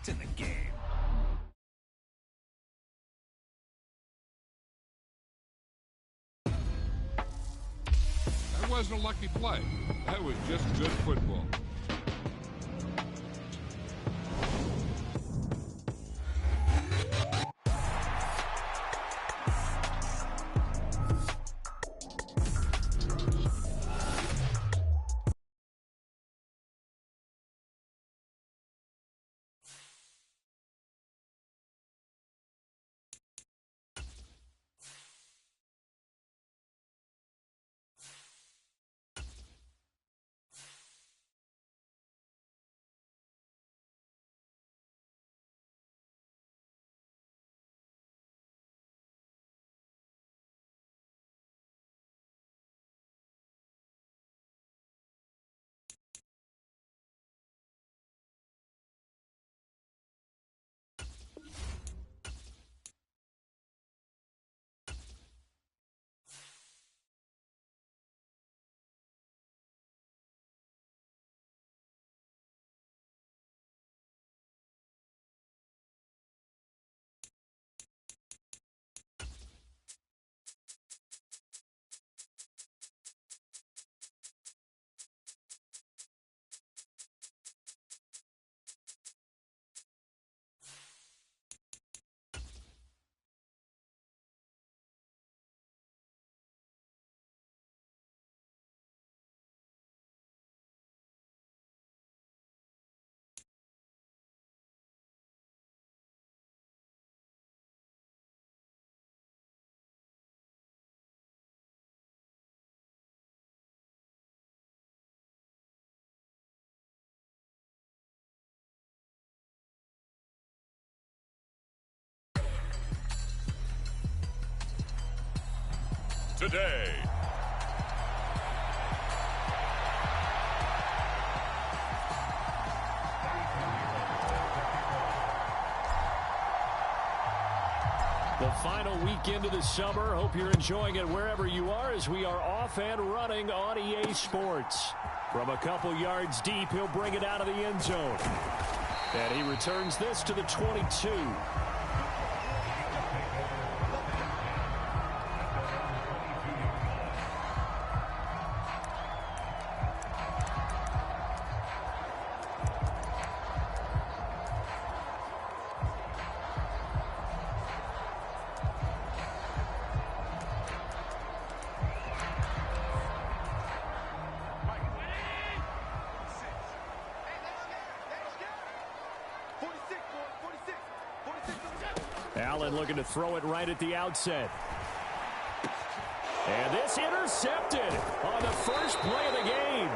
It's in the game. That wasn't a lucky play. That was just good football. Today. The final weekend of the summer. Hope you're enjoying it wherever you are as we are off and running on EA Sports. From a couple yards deep, he'll bring it out of the end zone. And he returns this to the 22. Allen looking to throw it right at the outset. And this intercepted on the first play of the game.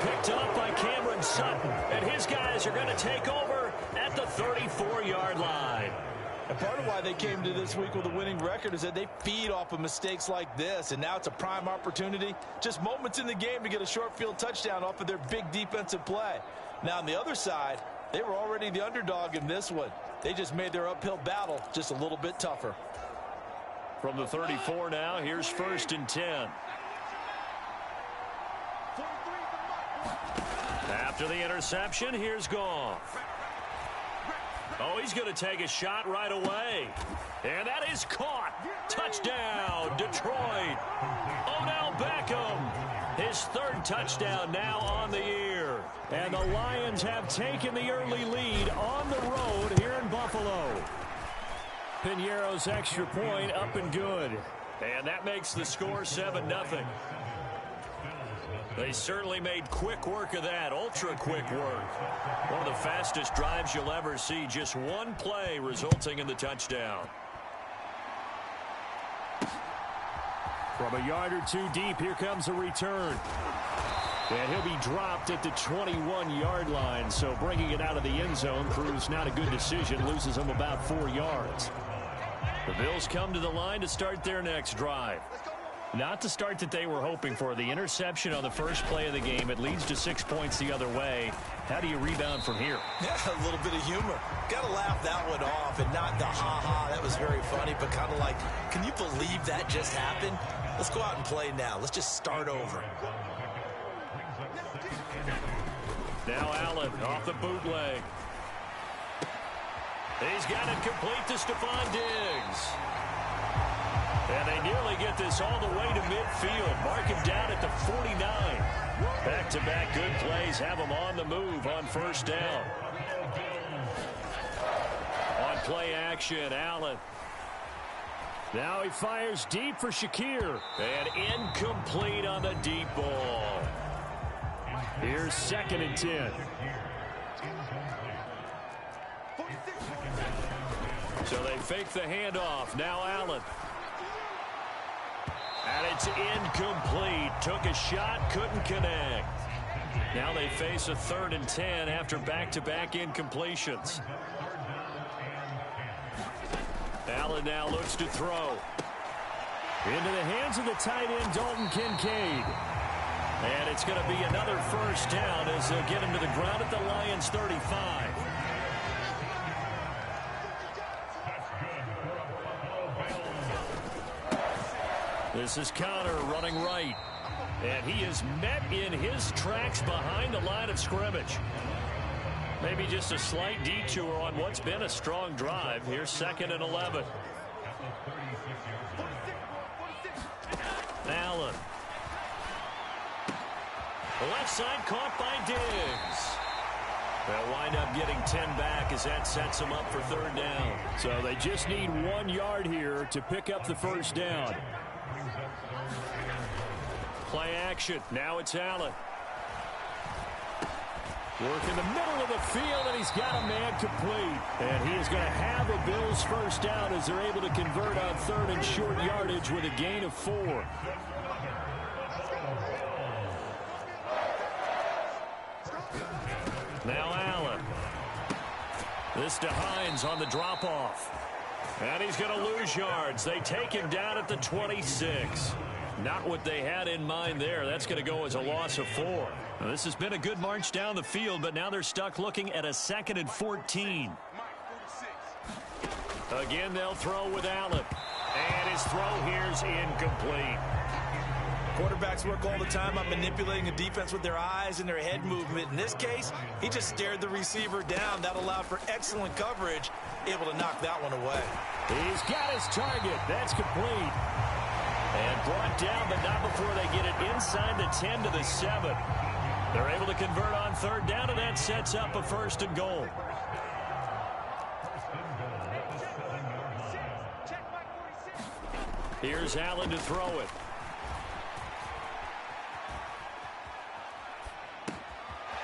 Picked up by Cameron Sutton. And his guys are going to take over at the 34-yard line. And part of why they came to this week with a winning record is that they feed off of mistakes like this. And now it's a prime opportunity. Just moments in the game to get a short field touchdown off of their big defensive play. Now on the other side, they were already the underdog in this one. They just made their uphill battle just a little bit tougher. From the 34 now, here's 1st and 10. After the interception, here's Goff. Oh, he's going to take a shot right away. And that is caught. Touchdown, Detroit. Odell Beckham. His 3rd touchdown now on the year. And the Lions have taken the early lead on the road here in Buffalo. Piñeiro's extra point up and good. And that makes the score 7-0. They certainly made quick work of that, ultra-quick work. One of the fastest drives you'll ever see, just one play resulting in the touchdown. From a yard or two deep, here comes a return. And he'll be dropped at the 21-yard line, so bringing it out of the end zone proves not a good decision, loses him about 4 yards. The Bills come to the line to start their next drive. Not the start that they were hoping for. The interception on the first play of the game, it leads to 6 points the other way. How do you rebound from here? Yeah, a little bit of humor. Got to laugh that one off and not the ha-ha. That was very funny, but kind of like, can you believe that just happened? Let's go out and play now. Let's just start over. Now Allen off the bootleg. He's got it complete to Stephon Diggs. And they nearly get this all the way to midfield. Mark him down at the 49. Back-to-back good plays have him on the move on first down. On play action, Allen. Now he fires deep for Shakir. And incomplete on the deep ball. Here's 2nd and 10. So they fake the handoff. Now Allen. And it's incomplete. Took a shot, couldn't connect. Now they face a 3rd and 10 after back-to-back incompletions. Allen now looks to throw. Into the hands of the tight end, Dalton Kincaid. And it's going to be another first down as they'll get him to the ground at the Lions' 35. This is Connor running right. And he is met in his tracks behind the line of scrimmage. Maybe just a slight detour on what's been a strong drive. Here's 2nd and 11. Allen. The left side caught by Diggs. They'll wind up getting 10 back as that sets them up for 3rd down. So they just need 1 yard here to pick up the first down. Play action. Now it's Allen. Work in the middle of the field, and he's got a man complete. And he is going to have a Bills first down as they're able to convert on 3rd and short yardage with a gain of 4. Now Allen. This to Hines on the drop-off. And he's going to lose yards. They take him down at the 26. Not what they had in mind there. That's going to go as a loss of 4. Now, this has been a good march down the field, but now they're stuck looking at a 2nd and 14. Again, they'll throw with Allen. And his throw here's incomplete. Quarterbacks work all the time on manipulating a defense with their eyes and their head movement. In this case, he just stared the receiver down. That allowed for excellent coverage, able to knock that one away. He's got his target. That's complete. And brought down, but not before they get it inside the 10 to the 7. They're able to convert on 3rd down, and that sets up a 1st and goal. Here's Allen to throw it.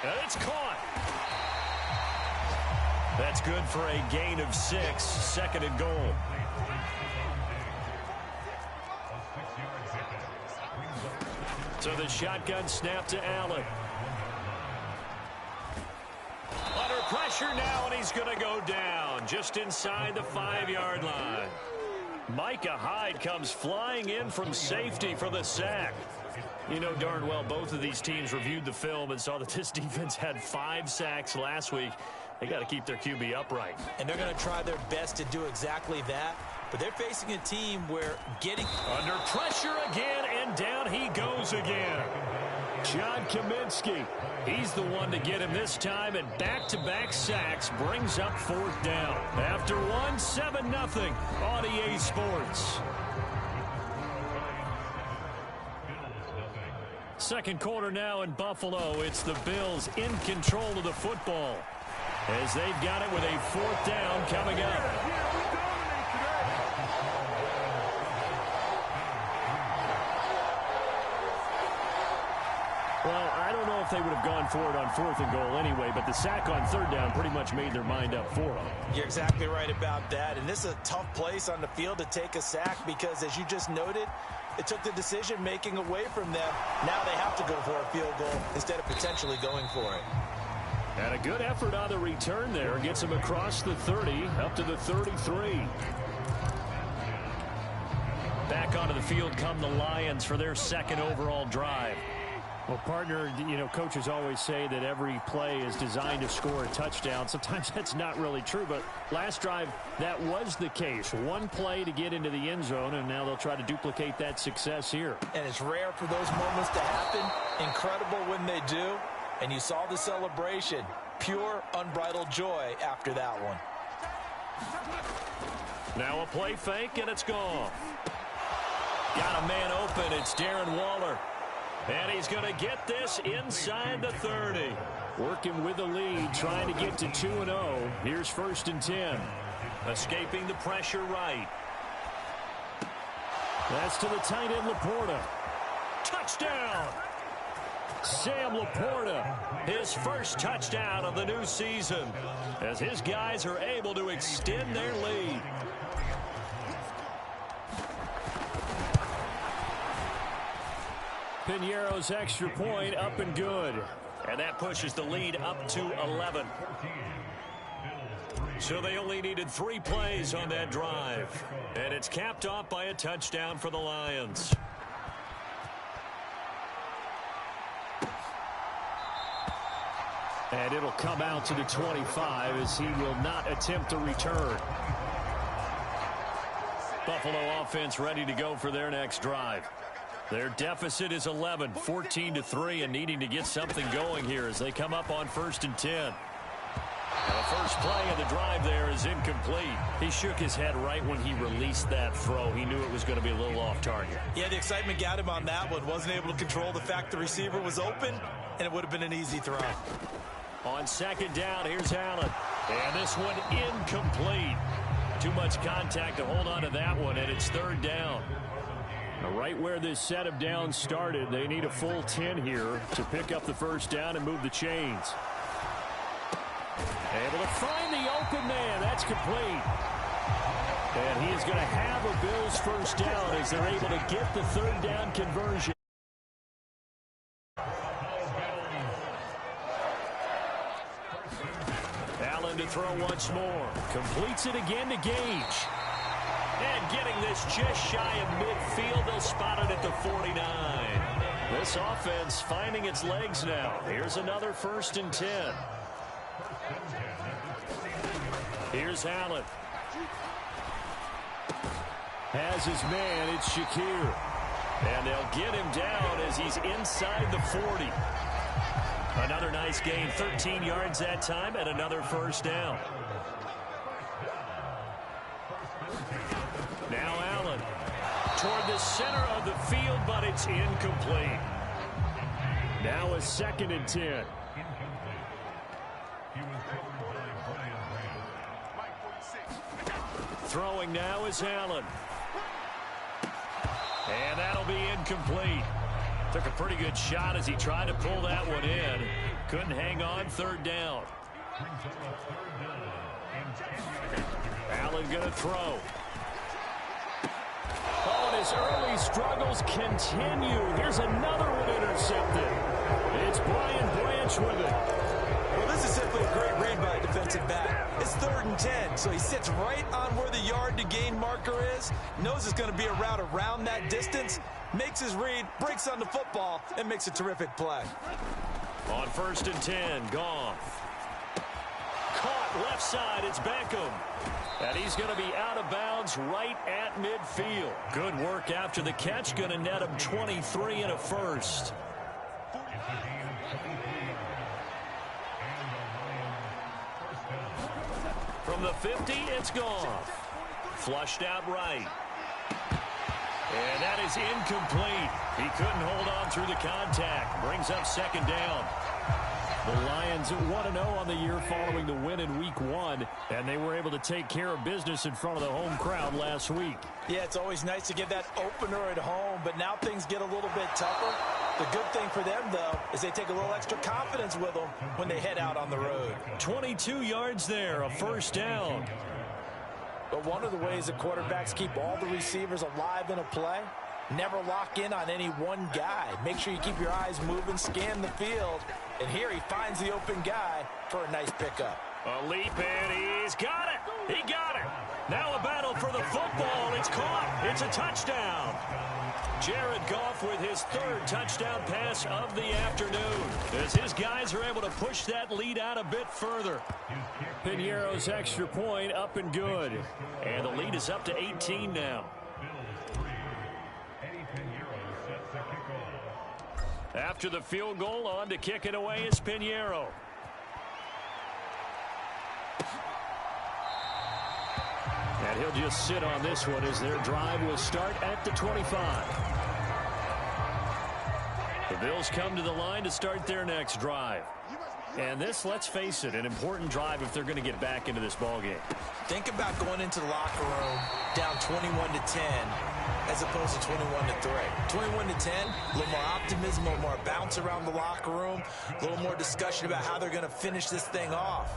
And it's caught. That's good for a gain of 6, 2nd and goal. So the shotgun snap to Allen. Under pressure now, and he's going to go down just inside the 5-yard line. Micah Hyde comes flying in from safety for the sack. You know darn well both of these teams reviewed the film and saw that this defense had 5 sacks last week. They got to keep their QB upright. And they're going to try their best to do exactly that. But they're facing a team where getting under pressure again, and down he goes again. John Kaminsky, he's the one to get him this time, and back-to-back sacks brings up 4th down. After one, 7-0 on EA Sports. Second quarter now in Buffalo. It's the Bills in control of the football as they've got it with a 4th down coming up. Well, I don't know if they would have gone for it on 4th and goal anyway, but the sack on 3rd down pretty much made their mind up for them. You're exactly right about that, and this is a tough place on the field to take a sack because, as you just noted, it took the decision-making away from them. Now they have to go for a field goal instead of potentially going for it. And a good effort on the return there. Gets him across the 30, up to the 33. Back onto the field come the Lions for their 2nd overall drive. Well, partner, you know, coaches always say that every play is designed to score a touchdown. Sometimes that's not really true, but last drive, that was the case. One play to get into the end zone, and now they'll try to duplicate that success here. And it's rare for those moments to happen. Incredible when they do. And you saw the celebration. Pure, unbridled joy after that one. Now a play fake, and it's gone. Got a man open. It's Darren Waller. And he's going to get this inside the 30. Working with the lead, trying to get to 2-0. Here's 1st and 10. Escaping the pressure right. That's to the tight end, Laporta. Touchdown! Sam Laporta, his first touchdown of the new season, as his guys are able to extend their lead. Piñeiro's extra point up and good. And that pushes the lead up to 11. So they only needed 3 plays on that drive. And it's capped off by a touchdown for the Lions. And it'll come out to the 25 as he will not attempt a return. Buffalo offense ready to go for their next drive. Their deficit is 11, 14-3, and needing to get something going here as they come up on 1st and 10. And the first play of the drive there is incomplete. He shook his head right when he released that throw. He knew it was going to be a little off target. Yeah, the excitement got him on that one. Wasn't able to control the fact the receiver was open, and it would have been an easy throw. On 2nd down, here's Allen. And this one incomplete. Too much contact to hold on to that one, and it's 3rd down. Right where this set of downs started, they need a full 10 here to pick up the 1st down and move the chains. Able to find the open man. That's complete. And he is going to have a Bills 1st down as they're able to get the 3rd down conversion. Allen to throw once more. Completes it again to Gage. And getting this just shy of midfield, they'll spot it at the 49. This offense finding its legs now. Here's another 1st and 10. Here's Allen. Has his man, it's Shakir. And they'll get him down as he's inside the 40. Another nice gain, 13 yards that time, and another 1st down. Now Allen toward the center of the field, but it's incomplete. Now a 2nd and 10. Throwing now is Allen. And that'll be incomplete. Took a pretty good shot as he tried to pull that one in. Couldn't hang on, 3rd down. Allen going to throw. Oh, and his early struggles continue. Here's another one intercepted. It's Brian Branch with it. Well, this is simply a great read by a defensive back. It's 3rd and 10, so he sits right on where the yard to gain marker is, knows it's going to be a route around that distance, makes his read, breaks on the football, and makes a terrific play. On 1st and 10, Goff. Caught left side, it's Beckham. And he's going to be out of bounds right at midfield. Good work after the catch, going to net him 23 and a 1st. From the 50, it's Goff. Flushed out right. And that is incomplete. He couldn't hold on through the contact. Brings up 2nd down. The Lions 1-0 on the year following the win in Week 1, and they were able to take care of business in front of the home crowd last week. Yeah, it's always nice to get that opener at home, but now things get a little bit tougher. The good thing for them, though, is they take a little extra confidence with them when they head out on the road. 22 yards there, a 1st down. But one of the ways the quarterbacks keep all the receivers alive in a play, never lock in on any one guy. Make sure you keep your eyes moving, scan the field. And here he finds the open guy for a nice pickup. A leap, and he's got it. He got it. Now a battle for the football. It's caught. It's a touchdown. Jared Goff with his 3rd touchdown pass of the afternoon, as his guys are able to push that lead out a bit further. Piñeiro's extra point up and good. And the lead is up to 18 now. After the field goal, on to kick it away is Piñeiro. And he'll just sit on this one as their drive will start at the 25. The Bills come to the line to start their next drive. And this, let's face it, an important drive if they're going to get back into this ballgame. Think about going into the locker room down 21-10 as opposed to 21-3. 21-10, a little more optimism, a little more bounce around the locker room, a little more discussion about how they're going to finish this thing off.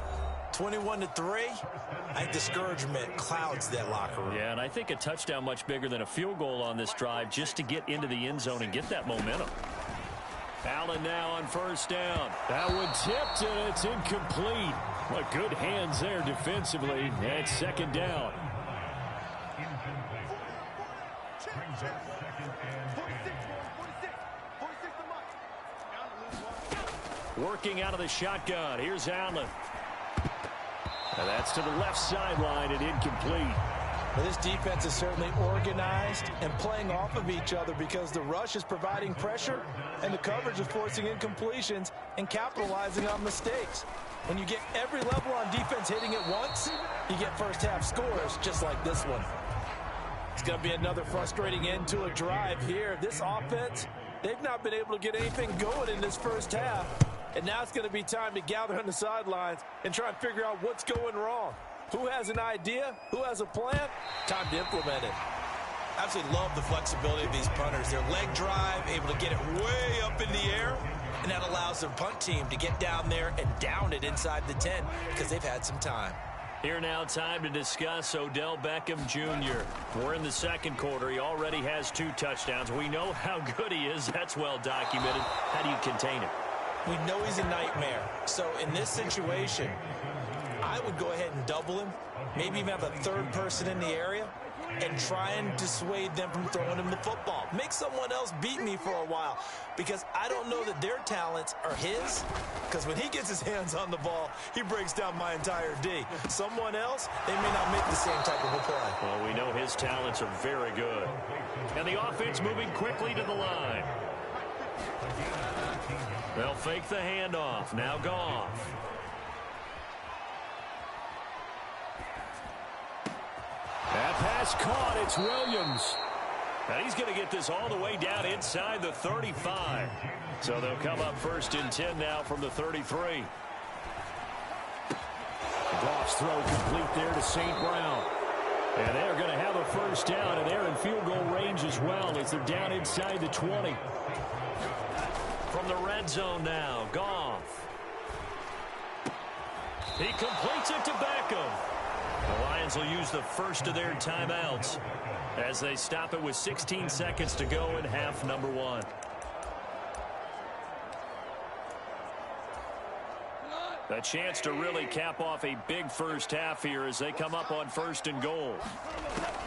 21-3, I think discouragement clouds that locker room. Yeah, and I think a touchdown much bigger than a field goal on this drive just to get into the end zone and get that momentum. Allen now on first down. That one tipped, and it's incomplete. What good hands there defensively. It's second down. Working out of the shotgun. Here's Allen. And that's to the left sideline and incomplete. Well, this defense is certainly organized and playing off of each other because the rush is providing pressure and the coverage is forcing incompletions and capitalizing on mistakes. When you get every level on defense hitting it once, you get first half scores just like this one. It's going to be another frustrating end to a drive here. This offense, they've not been able to get anything going in this first half. And now it's going to be time to gather on the sidelines and try and figure out what's going wrong. Who has an idea? Who has a plan? Time to implement it. Absolutely love the flexibility of these punters. Their leg drive, able to get it way up in the air, and that allows the punt team to get down there and down it inside the 10 because they've had some time. Here now, time to discuss Odell Beckham Jr. We're in the second quarter. He already has 2 touchdowns. We know how good he is. That's well documented. How do you contain him? We know he's a nightmare. So in this situation, I would go ahead and double him, maybe even have a third person in the area, and try and dissuade them from throwing him the football. Make someone else beat me for a while, because I don't know that their talents are his, because when he gets his hands on the ball, he breaks down my entire D. Someone else, they may not make the same type of a play. Well, we know his talents are very good. And the offense moving quickly to the line. They'll fake the handoff. Now Goff. That pass caught. It's Williams. And he's going to get this all the way down inside the 35. So they'll come up first and 10 now from the 33. Goff's throw complete there to St. Brown. And they're going to have a first down, and they're in field goal range as well as they're down inside the 20. From the red zone now, Goff. He completes it to Beckham. The Lions will use the first of their timeouts as they stop it with 16 seconds to go in half number 1. A chance to really cap off a big first half here as they come up on first and goal.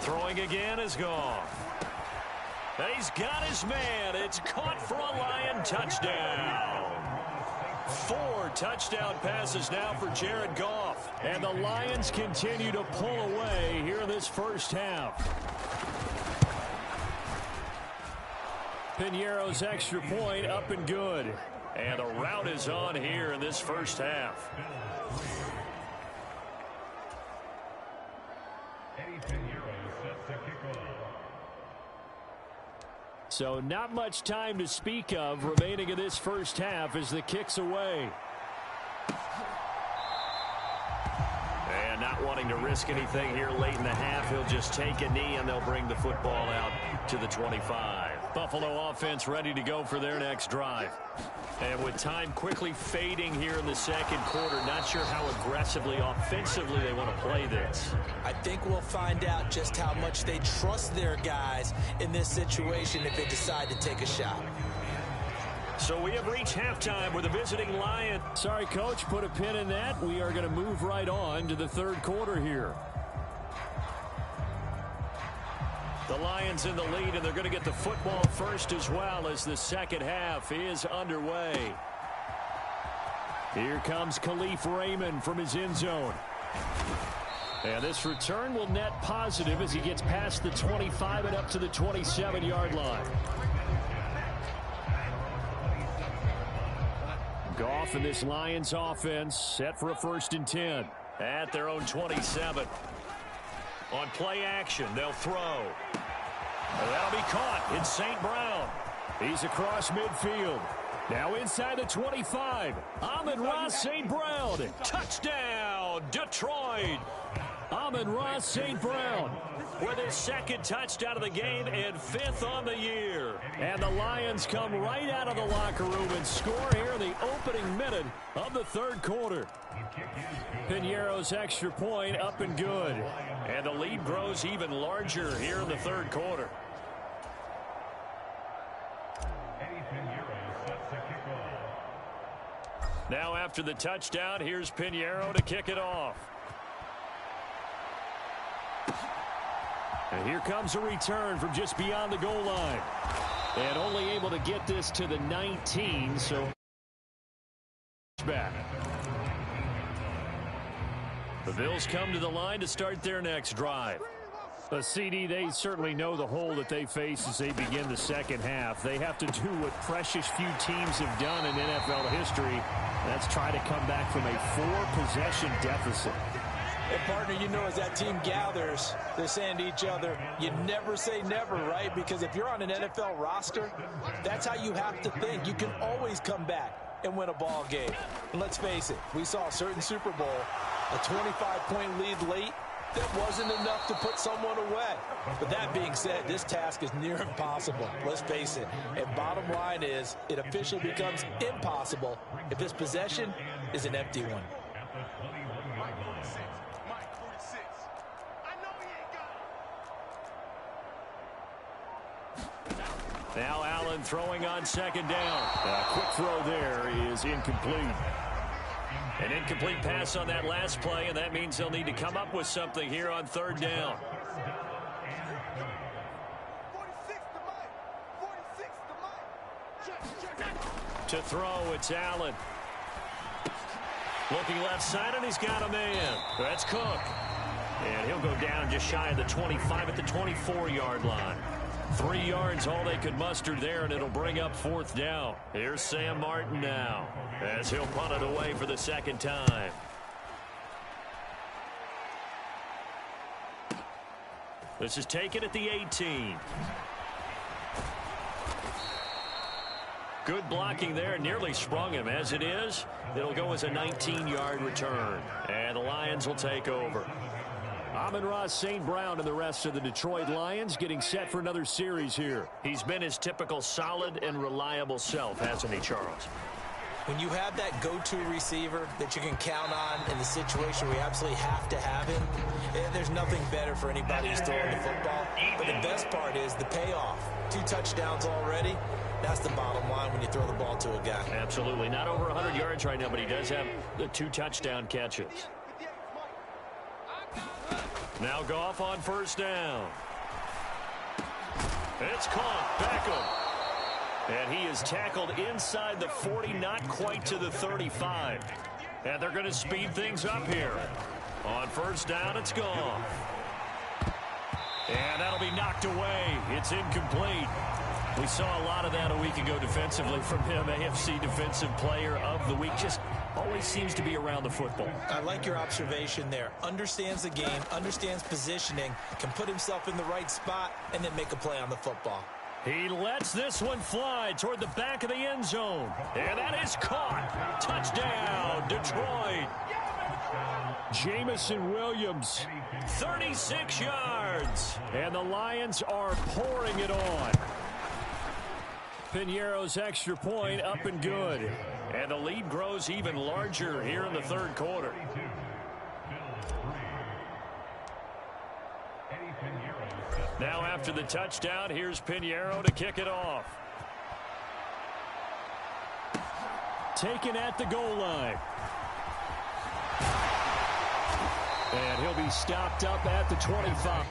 Throwing again is Goff. He's got his man. It's caught for a Lion touchdown. 4 touchdown passes now for Jared Goff. And the Lions continue to pull away here in this first half. Piñeiro's extra point up and good. And the route is on here in this first half. So not much time to speak of remaining in this first half as the kick's away. And not wanting to risk anything here late in the half, he'll just take a knee and they'll bring the football out to the 25. Buffalo offense ready to go for their next drive. And with time quickly fading here in the second quarter, not sure how aggressively, offensively they want to play this. I think we'll find out just how much they trust their guys in this situation if they decide to take a shot. So we have reached halftime with a visiting Lion. Sorry, Coach, put a pin in that. We are going to move right on to the third quarter here. The Lions in the lead, and they're going to get the football first as well as the second half is underway. Here comes Khalif Raymond from his end zone. And this return will net positive as he gets past the 25 and up to the 27-yard line. Goff and this Lions offense set for a first and 10 at their own 27. On play action, they'll throw. That'll be caught. It's St. Brown. He's across midfield. Now inside the 25. Amon-Ra St. Brown. Touchdown, Detroit. Amon-Ra St. Brown with his second touchdown of the game and 5th on the year. And the Lions come right out of the locker room and score here in the opening minute of the third quarter. Piñeiro's extra point up and good. And the lead grows even larger here in the third quarter. Now after the touchdown, here's Piñeiro to kick it off. And here comes a return from just beyond the goal line. And only able to get this to the 19, so back. The Bills come to the line to start their next drive. The CD, they certainly know the hole that they face as they begin the second half. They have to do what precious few teams have done in NFL history. That's try to come back from a 4-possession deficit. And, partner, you know, as that team gathers, they're saying to each other, you never say never, right? Because if you're on an NFL roster, that's how you have to think. You can always come back and win a ball game. And let's face it, we saw a certain Super Bowl, a 25-point lead late. That wasn't enough to put someone away. But that being said, this task is near impossible. Let's face it. And bottom line is, it officially becomes impossible if this possession is an empty one. Now Allen throwing on second down. A quick throw there is incomplete. An incomplete pass on that last play, and that means they'll need to come up with something here on third down. To throw, it's Allen. Looking left side, and he's got a man. That's Cook. And he'll go down just shy of the 25 at the 24-yard line. 3 yards, all they could muster there, and it'll bring up fourth down. Here's Sam Martin now, as he'll punt it away for the second time. This is taken at the 18. Good blocking there, nearly sprung him. As it is, it'll go as a 19-yard return, and the Lions will take over. Amon-Ra St. Brown and the rest of the Detroit Lions getting set for another series here. He's been his typical solid and reliable self, hasn't he, Charles? When you have that go-to receiver that you can count on in the situation where you absolutely have to have him, there's nothing better for anybody who's throwing the football. But the best part is the payoff. 2 touchdowns already. That's the bottom line when you throw the ball to a guy. Absolutely. Not over 100 yards right now, but he does have the 2 touchdown catches. Now Goff on first down. It's caught. Beckham. And he is tackled inside the 40, not quite to the 35. And they're going to speed things up here. On first down, it's Goff. And that'll be knocked away. It's incomplete. We saw a lot of that a week ago defensively from him. AFC Defensive Player of the Week. Just always seems to be around the football. I like your observation there. Understands the game, understands positioning, can put himself in the right spot, and then make a play on the football. He lets this one fly toward the back of the end zone. And that is caught. Touchdown, Detroit. Jamison Williams. 36 yards. And the Lions are pouring it on. Piñeiro's extra point up and good. And the lead grows even larger here in the third quarter. Now after the touchdown, here's Piñeiro to kick it off. Taken at the goal line. And he'll be stopped up at the 25.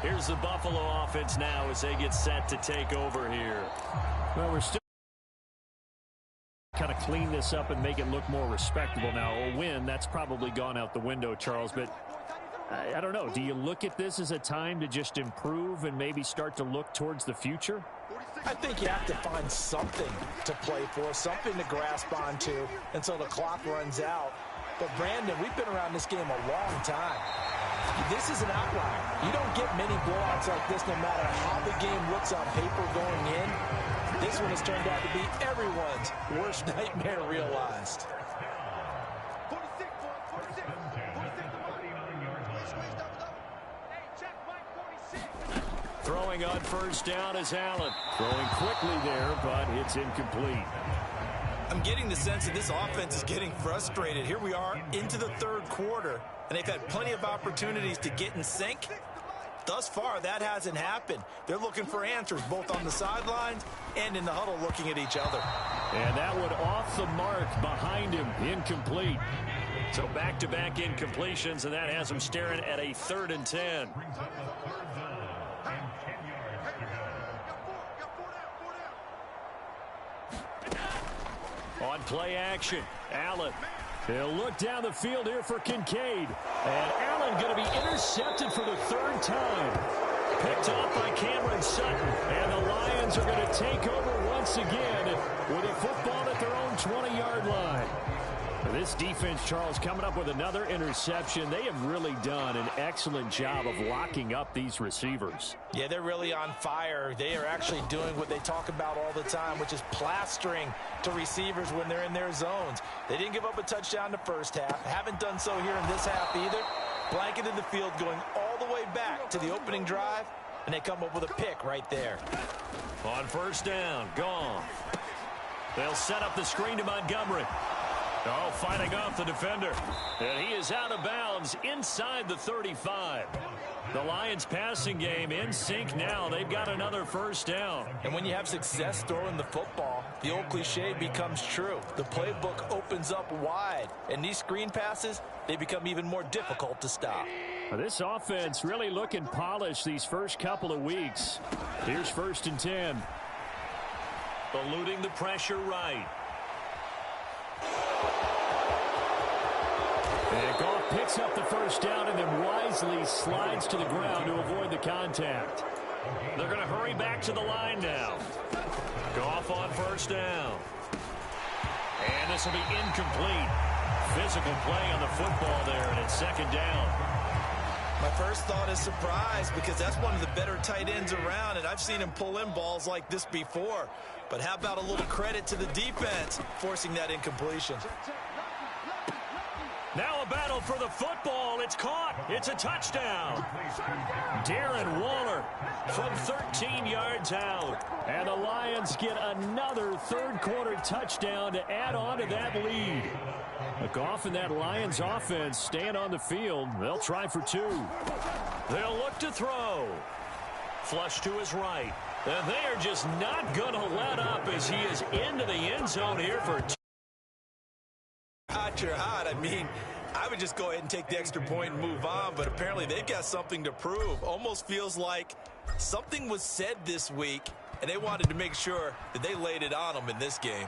Here's the Buffalo offense now as they get set to take over here. Well, we're still kind of clean this up and make it look more respectable now. A win, that's probably gone out the window, Charles, but I don't know. Do you look at this as a time to just improve and maybe start to look towards the future? I think you have to find something to play for, something to grasp onto until the clock runs out. But, Brandon, we've been around this game a long time. This is an outlier. You don't get many blowouts like this no matter how the game looks on paper going in. This one has turned out to be everyone's worst nightmare realized. Throwing on first down is Allen. Throwing quickly there, but it's incomplete. I'm getting the sense that this offense is getting frustrated. Here we are into the third quarter, and they've had plenty of opportunities to get in sync. Thus far, that hasn't happened. They're looking for answers both on the sidelines and in the huddle looking at each other. And that one off the mark behind him, incomplete. So back-to-back incompletions, and that has them staring at a 3rd and 10. On play action, Allen. He'll look down the field here for Kincaid. And Allen going to be intercepted for the 3rd time. Picked off by Cameron Sutton. And the Lions are going to take over once again with a football at their own 20-yard line. This defense, Charles, coming up with another interception. They have really done an excellent job of locking up these receivers. Yeah, they're really on fire. They are actually doing what they talk about all the time, which is plastering to receivers when they're in their zones. They didn't give up a touchdown the first half. Haven't done so here in this half either. Blanketed the field going all the way back to the opening drive, and they come up with a pick right there. On first down, gone. They'll set up the screen to Montgomery. Oh, fighting off the defender. And he is out of bounds inside the 35. The Lions passing game in sync now. They've got another first down. And when you have success throwing the football, the old cliche becomes true. The playbook opens up wide. And these screen passes, they become even more difficult to stop. This offense really looking polished these first couple of weeks. Here's 1st and 10. Eluding the pressure right. And Goff picks up the first down and then wisely slides to the ground to avoid the contact. They're going to hurry back to the line now. Goff on first down. And this will be incomplete. Physical play on the football there, and it's 2nd down. My first thought is surprise because that's one of the better tight ends around, and I've seen him pull in balls like this before. But how about a little credit to the defense forcing that incompletion? Now a battle for the football. It's caught. It's a touchdown. Darren Waller from 13 yards out. And the Lions get another third-quarter touchdown to add on to that lead. Goff and that Lions offense stand on the field. They'll try for 2. They'll look to throw. Flush to his right. And they are just not going to let up as he is into the end zone here for 2. Hot, you're hot. I mean, I would just go ahead and take the extra point and move on, but apparently they've got something to prove. Almost feels like something was said this week, and they wanted to make sure that they laid it on them in this game.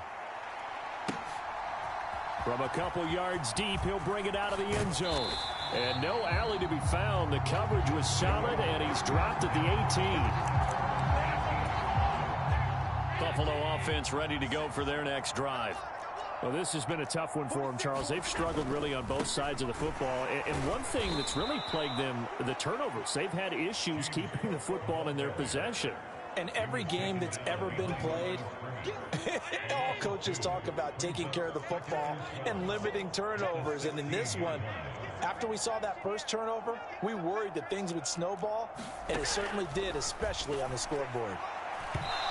From a couple yards deep, he'll bring it out of the end zone. And no alley to be found. The coverage was solid, and he's dropped at the 18. Buffalo offense ready to go for their next drive. Well, this has been a tough one for them, Charles. They've struggled really on both sides of the football. And one thing that's really plagued them, the turnovers. They've had issues keeping the football in their possession. And every game that's ever been played, all coaches talk about taking care of the football and limiting turnovers. And in this one, after we saw that first turnover, we worried that things would snowball, and it certainly did, especially on the scoreboard.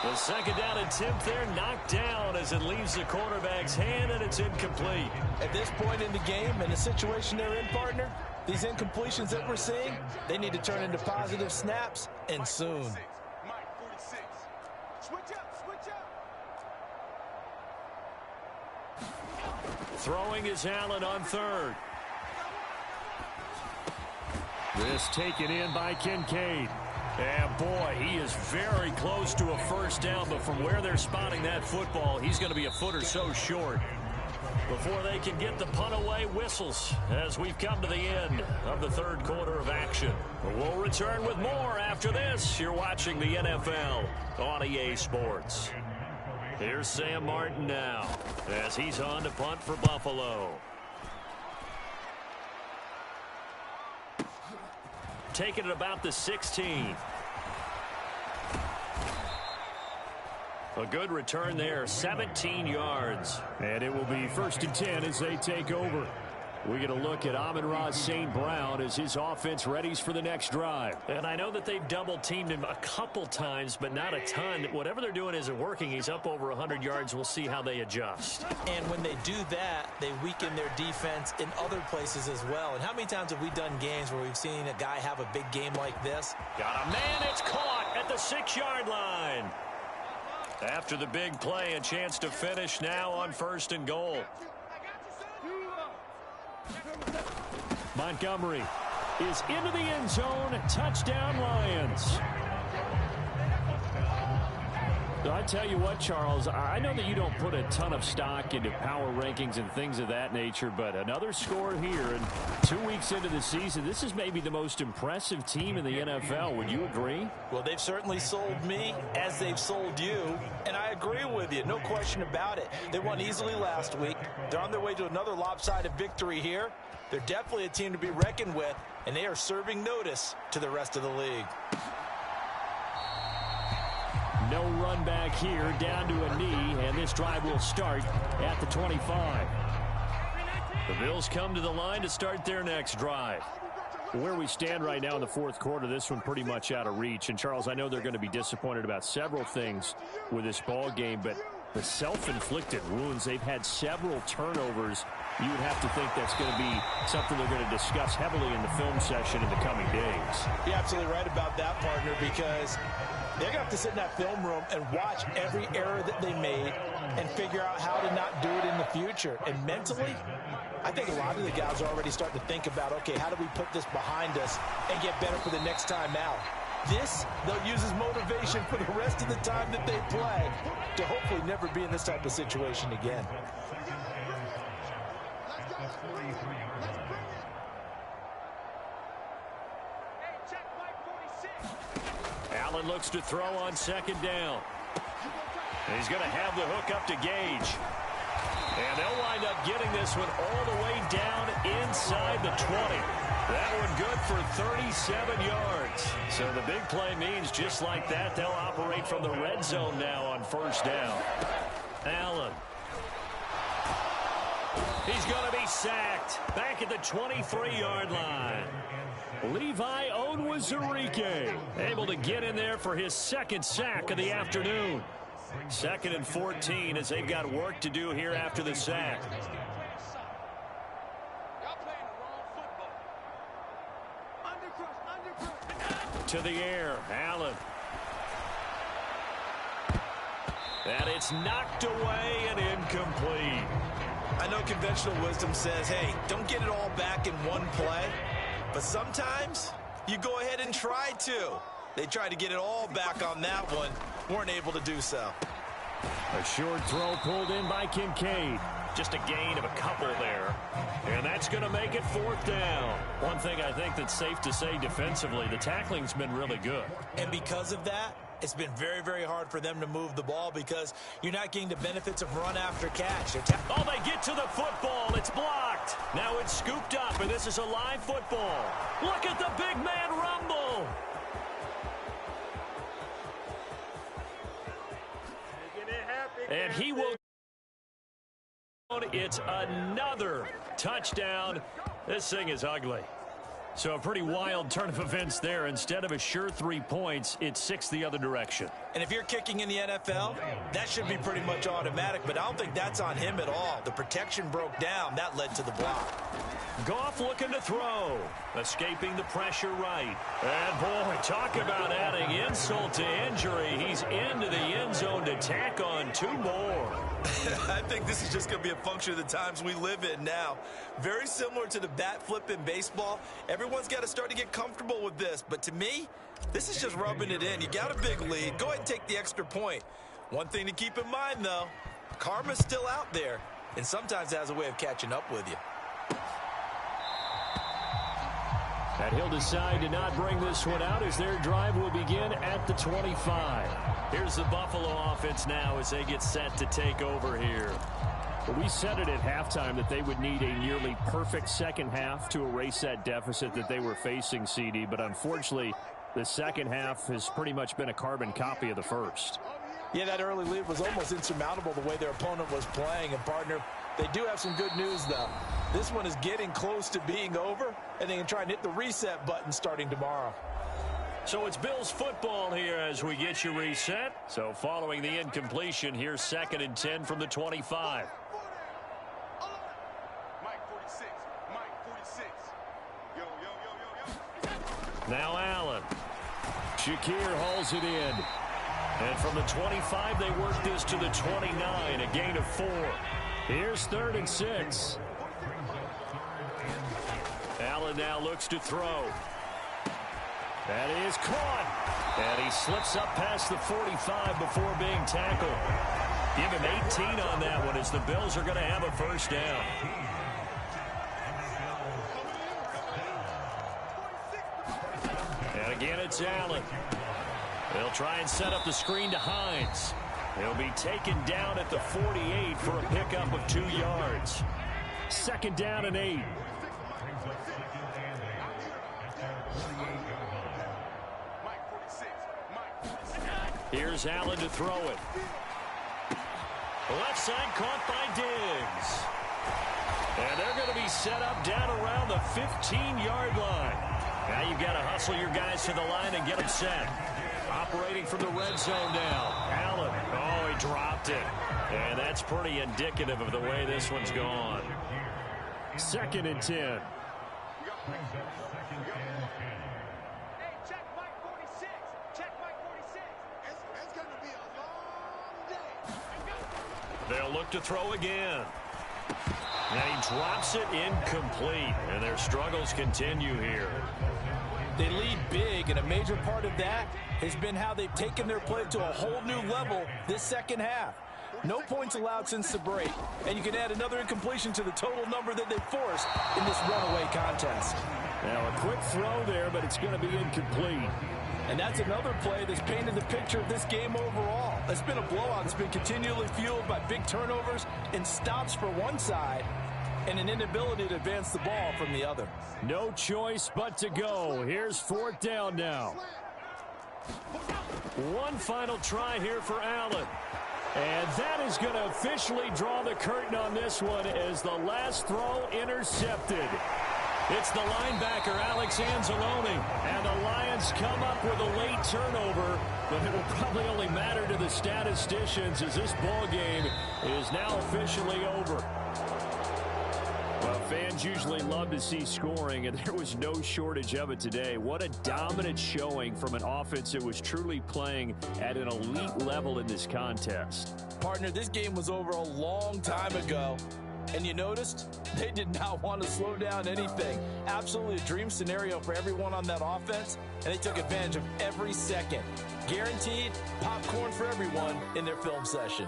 The 2nd down attempt there knocked down as it leaves the quarterback's hand, and it's incomplete. At this point in the game and the situation they're in, partner, these incompletions that we're seeing, they need to turn into positive snaps, and soon. Throwing is Allen on 3rd. This taken in by Kincaid. And boy, he is very close to a first down, but from where they're spotting that football, he's going to be a foot or so short. Before they can get the punt away, whistles as we've come to the end of the third quarter of action. We'll return with more after this. You're watching the NFL on EA Sports. Here's Sam Martin now as he's on to punt for Buffalo. Taking it about the 16. A good return there, 17 yards. And it will be 1st and 10 as they take over. We get a look at Amon-Ra St. Brown as his offense readies for the next drive. And I know that they've double-teamed him a couple times, but not a ton. Whatever they're doing isn't working. He's up over 100 yards. We'll see how they adjust. And when they do that, they weaken their defense in other places as well. And how many times have we done games where we've seen a guy have a big game like this? Got a man. It's caught at the 6-yard line. After the big play, a chance to finish now on 1st and goal. Montgomery is into the end zone. Touchdown, Lions. I tell you what, Charles, I know that you don't put a ton of stock into power rankings and things of that nature, but another score here, and 2 weeks into the season, this is maybe the most impressive team in the NFL. Would you agree? Well, they've certainly sold me as they've sold you, and I agree with you. No question about it. They won easily last week. They're on their way to another lopsided victory here. They're definitely a team to be reckoned with, and they are serving notice to the rest of the league. No run back here, down to a knee, and this drive will start at the 25. The Bills come to the line to start their next drive. Where we stand right now in the fourth quarter, this one pretty much out of reach. And, Charles, I know they're going to be disappointed about several things with this ball game, but the self-inflicted wounds, they've had several turnovers. You would have to think that's going to be something they're going to discuss heavily in the film session in the coming days. You're absolutely right about that, partner, because they're going to have to sit in that film room and watch every error that they made and figure out how to not do it in the future. And mentally, I think a lot of the guys are already starting to think about, okay, how do we put this behind us and get better for the next time out? This, they'll use as motivation for the rest of the time that they play to hopefully never be in this type of situation again. Allen looks to throw on 2nd down. He's going to have the hook up to Gage. And they'll wind up getting this one all the way down inside the 20. That one good for 37 yards. So the big play means just like that, they'll operate from the red zone now on 1st down. Allen. He's going to be sacked back at the 23-yard line. Levi Onwuzurike able to get in there for his 2nd sack of the afternoon. 2nd and 14 as they've got work to do here after the sack. To the air, Allen. And it's knocked away and incomplete. I know conventional wisdom says, hey, don't get it all back in one play. But sometimes you go ahead and try to. They tried to get it all back on that one. Weren't able to do so. A short throw pulled in by Kincaid. Just a gain of a couple there. And that's going to make it 4th down. One thing I think that's safe to say defensively, the tackling's been really good. And because of that, it's been very, very hard for them to move the ball because you're not getting the benefits of run after catch. Oh, they get to the football. It's blocked. Now it's scooped up, and this is a live football. Look at the big man rumble. And he will. It's another touchdown. This thing is ugly. So a pretty wild turn of events there. Instead of a sure 3 points, it's 6 the other direction. And if you're kicking in the NFL, that should be pretty much automatic, but I don't think that's on him at all. The protection broke down. That led to the block. Goff looking to throw. Escaping the pressure right. And, boy, talk about adding insult to injury. He's into the end zone to tack on 2 more. I think this is just going to be a function of the times we live in now. Very similar to the bat flip in baseball. Everyone's got to start to get comfortable with this. But to me, this is just rubbing it in. You got a big lead. Go ahead and take the extra point. One thing to keep in mind, though, karma's still out there, and sometimes it has a way of catching up with you. And he'll decide to not bring this one out as their drive will begin at the 25. Here's the Buffalo offense now as they get set to take over here. Well, we said it at halftime that they would need a nearly perfect second half to erase that deficit that they were facing, CD. But unfortunately, the second half has pretty much been a carbon copy of the first. Yeah, that early lead was almost insurmountable the way their opponent was playing. And, partner, they do have some good news, though. This one is getting close to being over, and they can try and hit the reset button starting tomorrow. So it's Bills football here as we get you reset. So following the incompletion, here's 2nd and 10 from the 25. Now Allen. Shakir hauls it in. And from the 25, they work this to the 29, a gain of 4. Here's 3rd and 6. Allen now looks to throw. That is caught. And he slips up past the 45 before being tackled. Give him 18 on that one as the Bills are going to have a first down. And again, it's Allen. They'll try and set up the screen to Hines. He'll be taken down at the 48 for a pickup of 2 yards. 2nd down and 8. Here's Allen to throw it. Left side caught by Diggs. And they're going to be set up down around the 15-yard line. Now you've got to hustle your guys to the line and get them set. Operating from the red zone now. Allen. Oh, he dropped it. And that's pretty indicative of the way this one's gone. 2nd and 10. They'll look to throw again. And he drops it incomplete. And their struggles continue here. They lead big, and a major part of that has been how they've taken their play to a whole new level this second half. No points allowed since the break, and you can add another incompletion to the total number that they forced in this runaway contest. Now a quick throw there, but it's going to be incomplete. And that's another play that's painted the picture of this game overall. It's been a blowout that's been continually fueled by big turnovers and stops for one side and an inability to advance the ball from the other. No choice but to go. Here's 4th down now. One final try here for Allen. And that is going to officially draw the curtain on this one as the last throw intercepted. It's the linebacker, Alex Anzalone, and the Lions come up with a late turnover, but it will probably only matter to the statisticians as this ball game is now officially over. Well, fans usually love to see scoring, and there was no shortage of it today. What a dominant showing from an offense that was truly playing at an elite level in this contest. Partner, this game was over a long time ago. And you noticed they did not want to slow down anything. Absolutely a dream scenario for everyone on that offense, and they took advantage of every second. Guaranteed popcorn for everyone in their film session.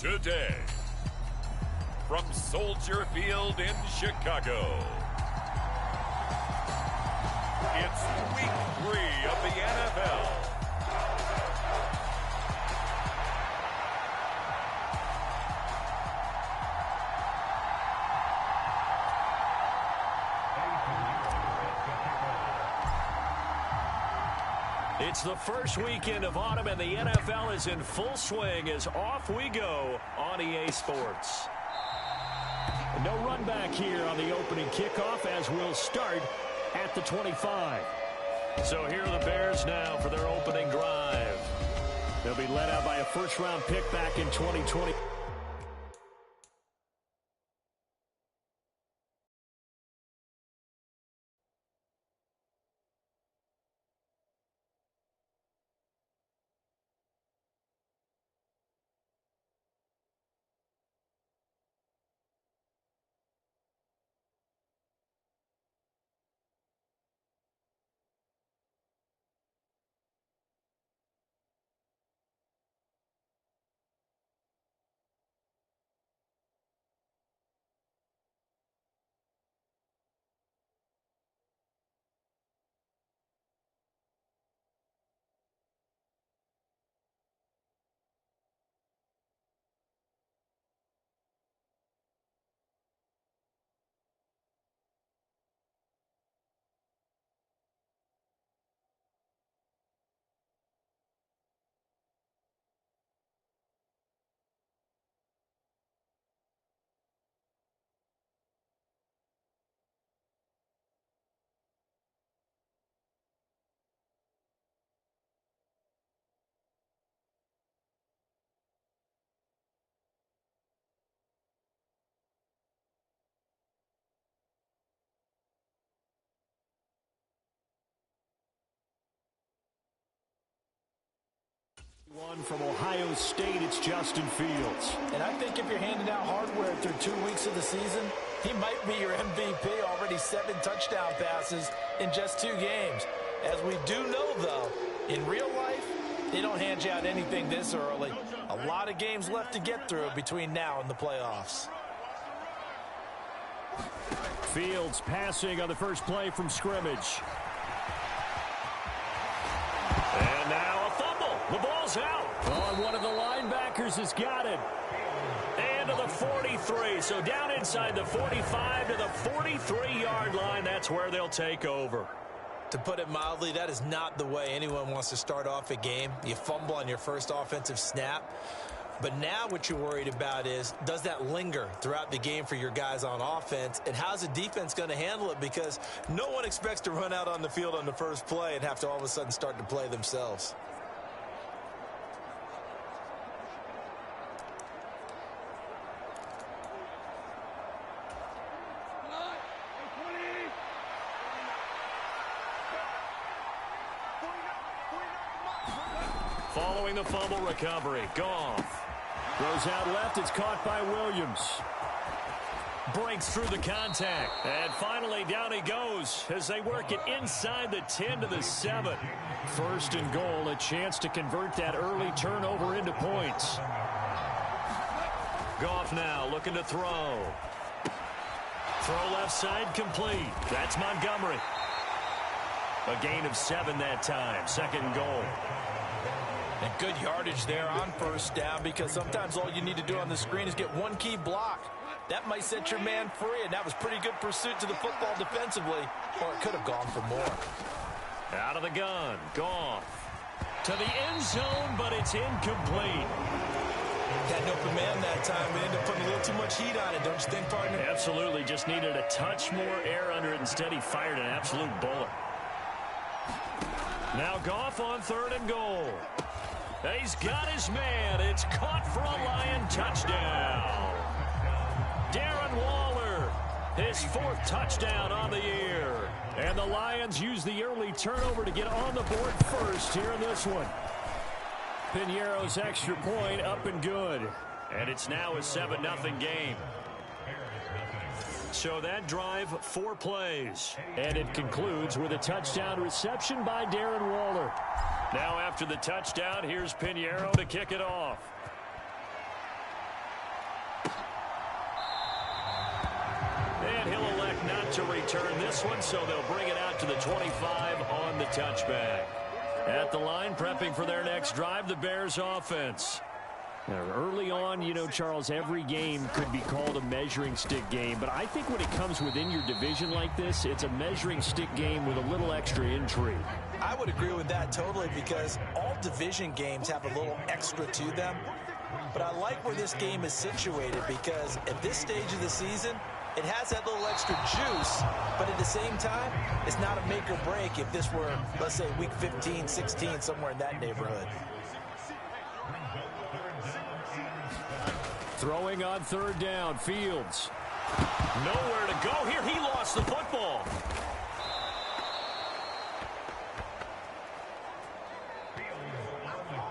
Today, from Soldier Field in Chicago, it's Week 3 of the NFL. It's the first weekend of autumn, and the NFL is in full swing as off we go on EA Sports. No run back here on the opening kickoff as we'll start at the 25. So here are the Bears now for their opening drive. They'll be led out by a first-round pick back in 2020. One from Ohio State, it's Justin Fields. And I think if you're handing out hardware through 2 weeks of the season, he might be your MVP. Already 7 touchdown passes in just 2 games. As we do know, though, in real life, they don't hand you out anything this early. A lot of games left to get through between now and the playoffs. Fields passing on the first play from scrimmage. And now a fumble. The ball's out. Oh, and one of the linebackers has got it. And to the 43. So down inside the 45 to the 43-yard line. That's where they'll take over. To put it mildly, that is not the way anyone wants to start off a game. You fumble on your first offensive snap. But now what you're worried about is, does that linger throughout the game for your guys on offense? And how's the defense going to handle it? Because no one expects to run out on the field on the first play and have to all of a sudden start to play themselves. Following the fumble recovery, Goff. Throws out left, it's caught by Williams. Breaks through the contact. And finally down he goes as they work it inside the 10 to the 7. First and goal, a chance to convert that early turnover into points. Goff now looking to throw. Throw left side complete. That's Montgomery. A gain of 7 that time. Second and goal. And good yardage there on first down, because sometimes all you need to do on the screen is get one key block. That might set your man free, and that was pretty good pursuit to the football defensively, or it could have gone for more. Out of the gun, Goff. To the end zone, but it's incomplete. Got an open man that time. We ended up putting a little too much heat on it, don't you think, partner? Absolutely, just needed a touch more air under it. Instead, he fired an absolute bullet. Now Goff on third and goal. He's got his man. It's caught for a Lion touchdown. Darren Waller, his 4th touchdown on the year. And the Lions use the early turnover to get on the board first here in this one. Piñeiro's extra point up and good. And it's now a 7-0 game. So that drive, 4 plays. And it concludes with a touchdown reception by Darren Waller. Now after the touchdown, here's Piñeiro to kick it off. to return this one, so they'll bring it out to the 25 on the touchback. At the line, prepping for their next drive, the Bears offense. Now, early on, you know, Charles, every game could be called a measuring stick game. But I think when it comes within your division like this, it's a measuring stick game with a little extra intrigue. I would agree with that totally, because all division games have a little extra to them. But I like where this game is situated, because at this stage of the season, it has that little extra juice, but at the same time, it's not a make or break if this were, let's say, week 15, 16, somewhere in that neighborhood. Throwing on third down, Fields. Nowhere to go here. He lost the football.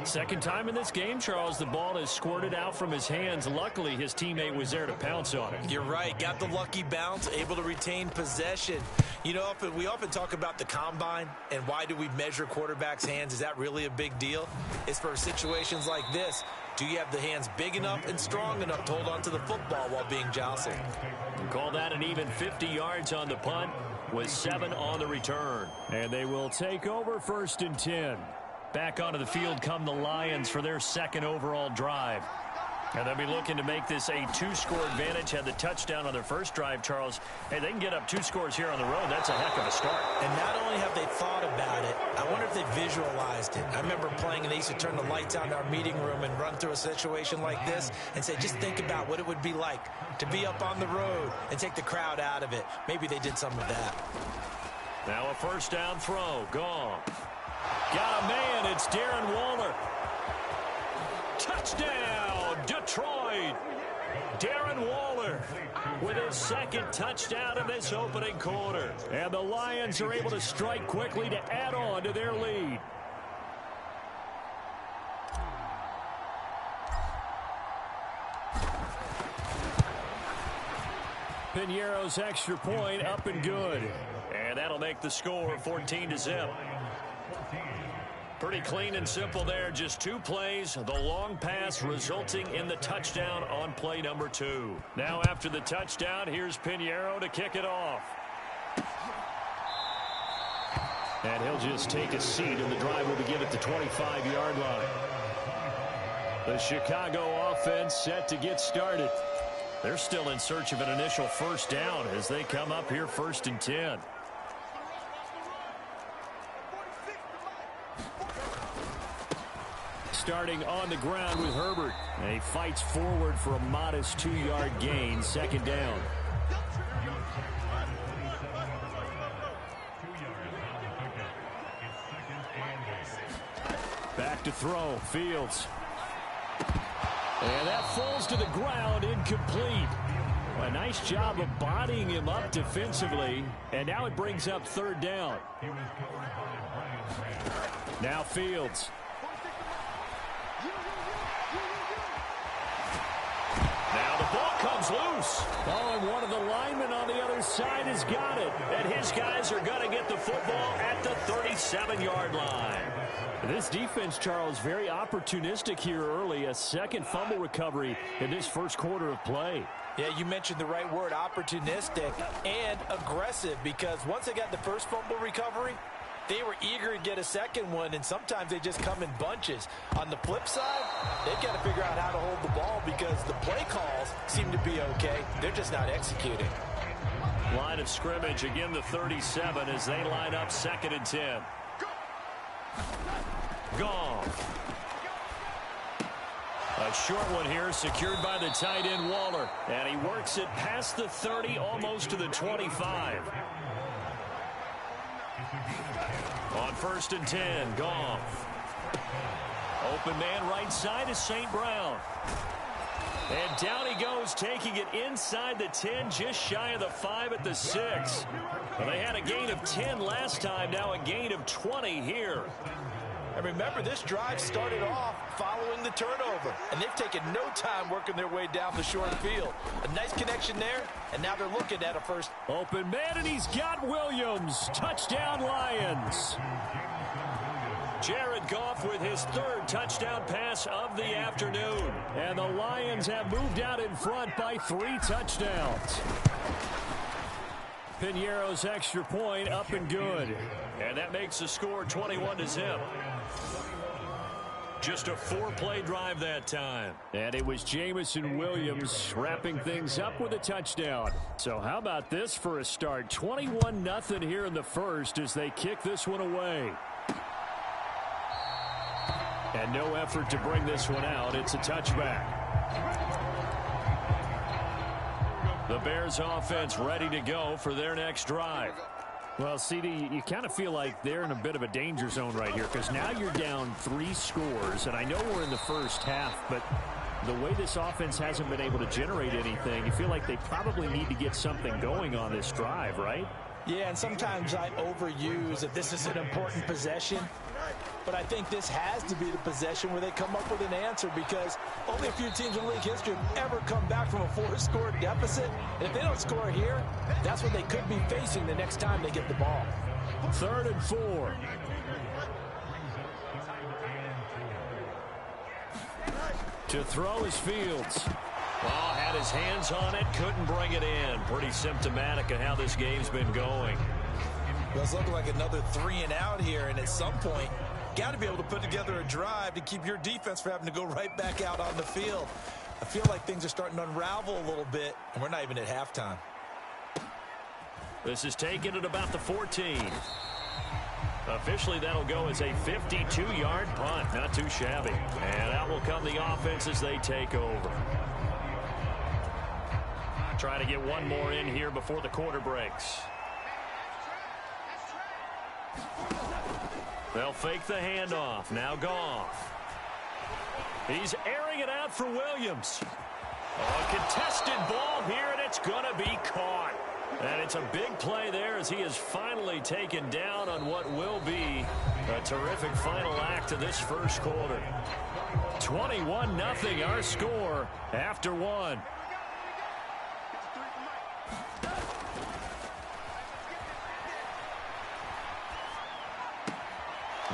Second time in this game, Charles, the ball has squirted out from his hands. Luckily, his teammate was there to pounce on it. You're right. Got the lucky bounce, able to retain possession. You know, we often talk about the combine and why do we measure quarterbacks' hands. Is that really a big deal? It's for situations like this. Do you have the hands big enough and strong enough to hold on to the football while being jostled? Call that an even 50 yards on the punt with 7 on the return. And they will take over 1st and 10. Back onto the field come the Lions for their second overall drive. And they'll be looking to make this a 2-score advantage. Had the touchdown on their first drive, Charles. Hey, they can get up 2 scores here on the road. That's a heck of a start. And not only have they thought about it, I wonder if they visualized it. I remember playing, and they used to turn the lights out in our meeting room and run through a situation like this and say, just think about what it would be like to be up on the road and take the crowd out of it. Maybe they did some of that. Now a first down throw. Gone. Got a man. It's Darren Waller. Touchdown, Detroit. Darren Waller with his second touchdown of this opening quarter. And the Lions are able to strike quickly to add on to their lead. Piñeiro's extra point up and good. And that'll make the score 14-0. Pretty clean and simple there. Just 2 plays. The long pass resulting in the touchdown on play number 2. Now after the touchdown, here's Piñeiro to kick it off. And he'll just take a seat, and the drive will begin at the 25-yard line. The Chicago offense set to get started. They're still in search of an initial first down as they come up here 1st and 10. Starting on the ground with Herbert. And he fights forward for a modest 2-yard gain. 2nd down. Back to throw. Fields. And that falls to the ground, incomplete. A nice job of bodying him up defensively. And now it brings up 3rd down. Now Fields. Now the ball comes loose. Oh, and one of the linemen on the other side has got it. And his guys are going to get the football at the 37-yard line. This defense, Charles, very opportunistic here early. A second fumble recovery in this first quarter of play. Yeah, you mentioned the right word, opportunistic and aggressive, because once they got the first fumble recovery, they were eager to get a second one, and sometimes they just come in bunches. On the flip side, they've got to figure out how to hold the ball because the play calls seem to be okay. They're just not executing. Line of scrimmage, again the 37 as they line up 2nd and 10. Gone. A short one here secured by the tight end Waller. And he works it past the 30, almost to the 25. On 1st and 10, Goff. Open man right side is St. Brown. And down he goes, taking it inside the 10, just shy of the 5 at the 6. Well, they had a gain of 10 last time, now a gain of 20 here. And remember, this drive started off following the turnover, and they've taken no time working their way down the short field. A nice connection there, and now they're looking at a first. Open man, and he's got Williams. Touchdown, Lions. Jared Goff with his 3rd touchdown pass of the afternoon. And the Lions have moved out in front by 3 touchdowns. Piñeiro's extra point up and good. And that makes the score 21-0. Just a 4-play drive that time. And it was Jamison Williams wrapping things up with a touchdown. So how about this for a start? 21-0 here in the first as they kick this one away. And no effort to bring this one out. It's a touchback. The Bears offense ready to go for their next drive. Well, CD, you kind of feel like they're in a bit of a danger zone right here because now you're down 3 scores, and I know we're in the first half, but the way this offense hasn't been able to generate anything, you feel like they probably need to get something going on this drive, right? Yeah, and sometimes I overuse that this is an important possession. But I think this has to be the possession where they come up with an answer because only a few teams in league history have ever come back from a 4-score deficit. And if they don't score here, that's what they could be facing the next time they get the ball. 3rd and 4. To throw is Fields. Oh, had his hands on it, couldn't bring it in. Pretty symptomatic of how this game's been going. Well, it's looking like another 3 and out here, and at some point, got to be able to put together a drive to keep your defense from having to go right back out on the field. I feel like things are starting to unravel a little bit, and we're not even at halftime. This is taken at about the 14. Officially, that'll go as a 52-yard punt. Not too shabby. And out will come the offense as they take over. Trying to get one more in here before the quarter breaks. They'll fake the handoff. Now Goff. He's airing it out for Williams. Oh, a contested ball here, and it's going to be caught. And it's a big play there as he is finally taken down on what will be a terrific final act of this first quarter. 21-0 our score after 1.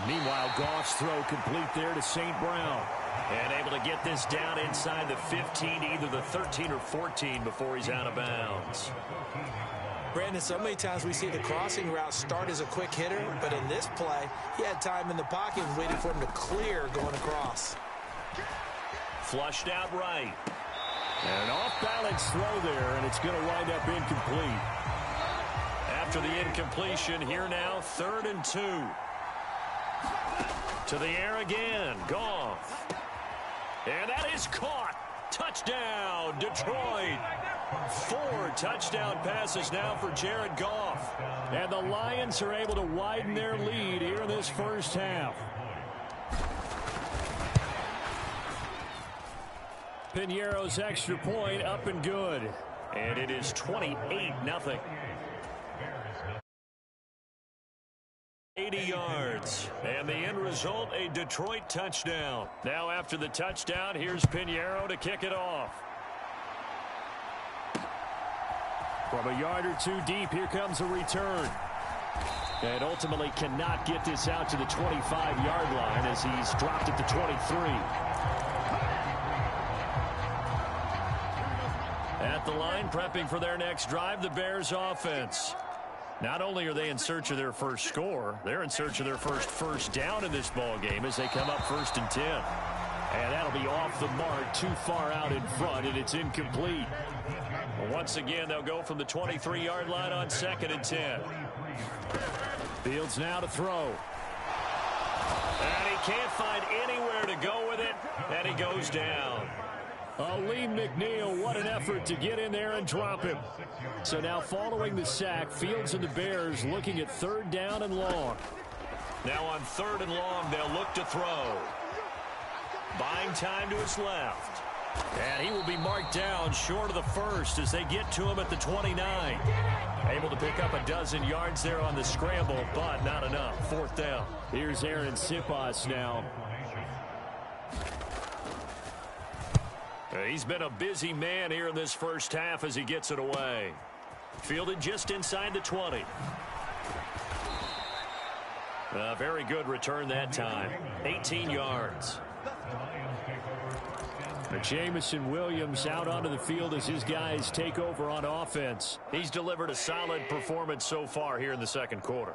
Meanwhile, Goff's throw complete there to St. Brown. And able to get this down inside the 15, either the 13 or 14 before he's out of bounds. Brandon, so many times we see the crossing route start as a quick hitter, but in this play, he had time in the pocket and waiting for him to clear going across. Flushed out right. And an off-balance throw there, and it's going to wind up incomplete. After the incompletion, here now, 3rd and 2. To the air again, Goff. And that is caught. Touchdown, Detroit. 4 touchdown passes now for Jared Goff. And the Lions are able to widen their lead here in this first half. Piñeiro's extra point up and good. And it is 28-0. 80 yards. And the end result, a Detroit touchdown. Now after the touchdown, here's Piñeiro to kick it off. From a yard or 2 deep, here comes a return. And ultimately cannot get this out to the 25-yard line as he's dropped at the 23. At the line, prepping for their next drive, the Bears offense. Not only are they in search of their first score, they're in search of their first down in this ball game as they come up 1st and 10. And that'll be off the mark, too far out in front, and it's incomplete. Well, once again, they'll go from the 23-yard line on 2nd and 10. Fields now to throw. And he can't find anywhere to go with it, and he goes down. Lee McNeil, what an effort to get in there and drop him. So now following the sack, Fields and the Bears looking at 3rd down and long. Now on 3rd and long, they'll look to throw. Buying time to his left. And he will be marked down short of the first as they get to him at the 29. Able to pick up a dozen yards there on the scramble, but not enough. 4th down. Here's Aaron Sipas now. He's been a busy man here in this first half as he gets it away. Fielded just inside the 20. A very good return that time. 18 yards. Jamison Williams out onto the field as his guys take over on offense. He's delivered a solid performance so far here in the second quarter.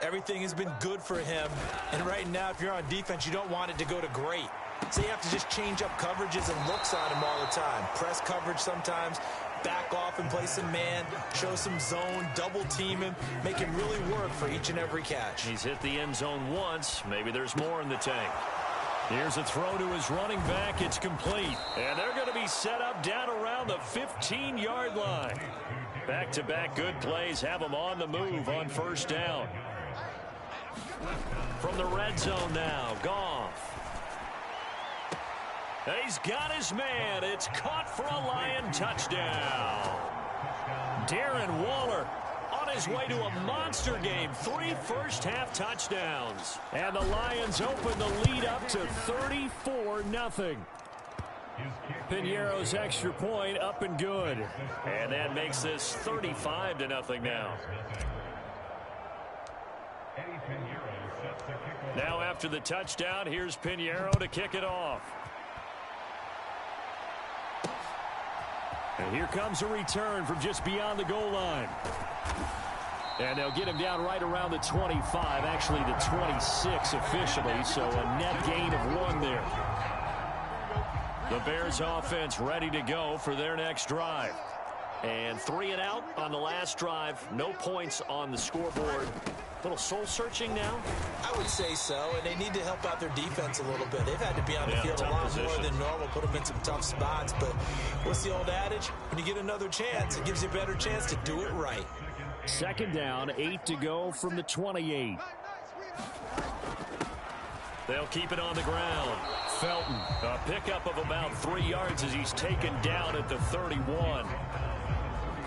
Everything has been good for him. And right now, if you're on defense, you don't want it to go to great. So you have to just change up coverages and looks on him all the time. Press coverage sometimes, back off and play some man, show some zone, double team him, make him really work for each and every catch. He's hit the end zone once. Maybe there's more in the tank. Here's a throw to his running back. It's complete. And they're going to be set up down around the 15-yard line. Back-to-back good plays have them on the move on first down. From the red zone now, Goff. He's got his man. It's caught for a Lion touchdown. Darren Waller on his way to a monster game. 3 first-half touchdowns. And the Lions open the lead up to 34-0. Piñeiro's extra point up and good. And that makes this 35-0 now. Now after the touchdown, here's Piñeiro to kick it off. And here comes a return from just beyond the goal line. And they'll get him down right around the 25, actually the 26 officially, so a net gain of 1 there. The Bears offense ready to go for their next drive. And 3 and out on the last drive. No points on the scoreboard. A little soul-searching now? I would say so, and they need to help out their defense a little bit. They've had to be on the field a lot more than normal, put them in some tough spots. But what's the old adage? When you get another chance, it gives you a better chance to do it right. Second down, 8 to go from the 28. They'll keep it on the ground. Felton, a pickup of about 3 yards as he's taken down at the 31.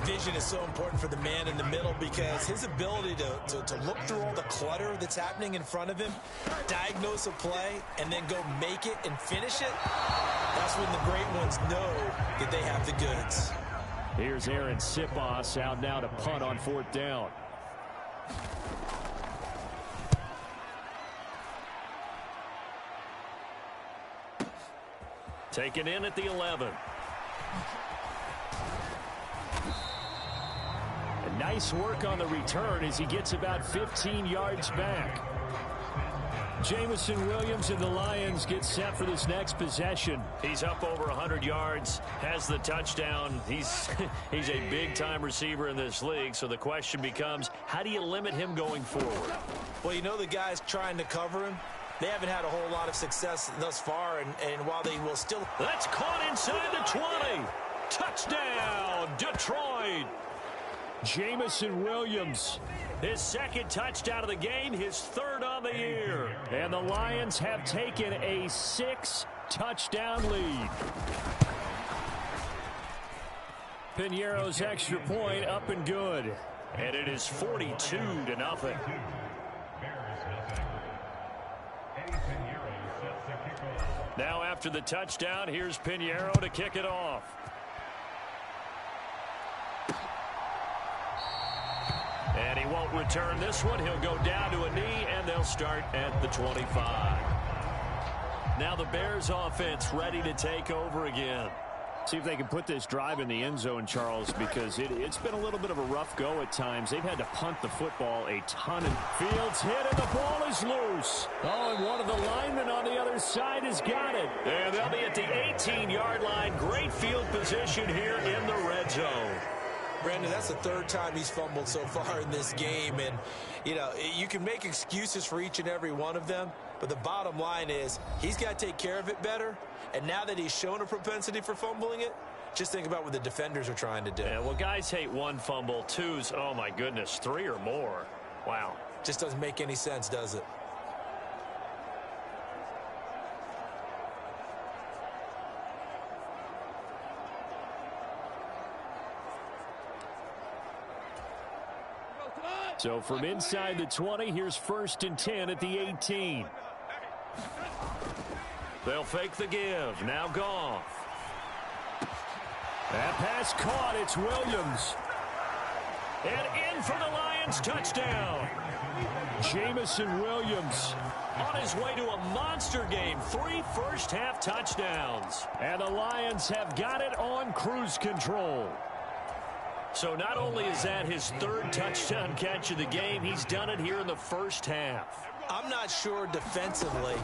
Vision is so important for the man in the middle because his ability to look through all the clutter that's happening in front of him, diagnose a play, and then go make it and finish it, that's when the great ones know that they have the goods. Here's Aaron Sipos out now to punt on 4th down. Taken in at the 11. Nice work on the return as he gets about 15 yards back. Jamison Williams and the Lions get set for this next possession. He's up over 100 yards, has the touchdown. He's a big-time receiver in this league, so the question becomes, how do you limit him going forward? Well, you know the guys trying to cover him, they haven't had a whole lot of success thus far, and while they will still... That's caught inside the 20. Touchdown, Detroit. Jamison Williams, his second touchdown of the game, his 3rd on the year. And the Lions have taken a 6-touchdown lead. Piñeiro's extra point up and good. And it is 42-0. Now after the touchdown, here's Piñeiro to kick it off. And he won't return this one. He'll go down to a knee, and they'll start at the 25. Now the Bears offense ready to take over again. See if they can put this drive in the end zone, Charles, because it's been a little bit of a rough go at times. They've had to punt the football a ton. Fields hit, and the ball is loose. Oh, and one of the linemen on the other side has got it. And they'll be at the 18-yard line. Great field position here in the red zone. Brandon, that's the 3rd time he's fumbled so far in this game. And, you know, you can make excuses for each and every one of them. But the bottom line is he's got to take care of it better. And now that he's shown a propensity for fumbling it, just think about what the defenders are trying to do. Yeah, well, guys hate 1 fumble, 2's, oh, my goodness, 3 or more. Wow. Just doesn't make any sense, does it? So from inside the 20, here's 1st and 10 at the 18. They'll fake the give. Now Goff. That pass caught. It's Williams. And in for the Lions touchdown. Jamison Williams on on his way to a monster game. 3 first-half touchdowns. And the Lions have got it on cruise control. So not only is that his 3rd touchdown catch of the game, he's done it here in the first half. I'm not sure defensively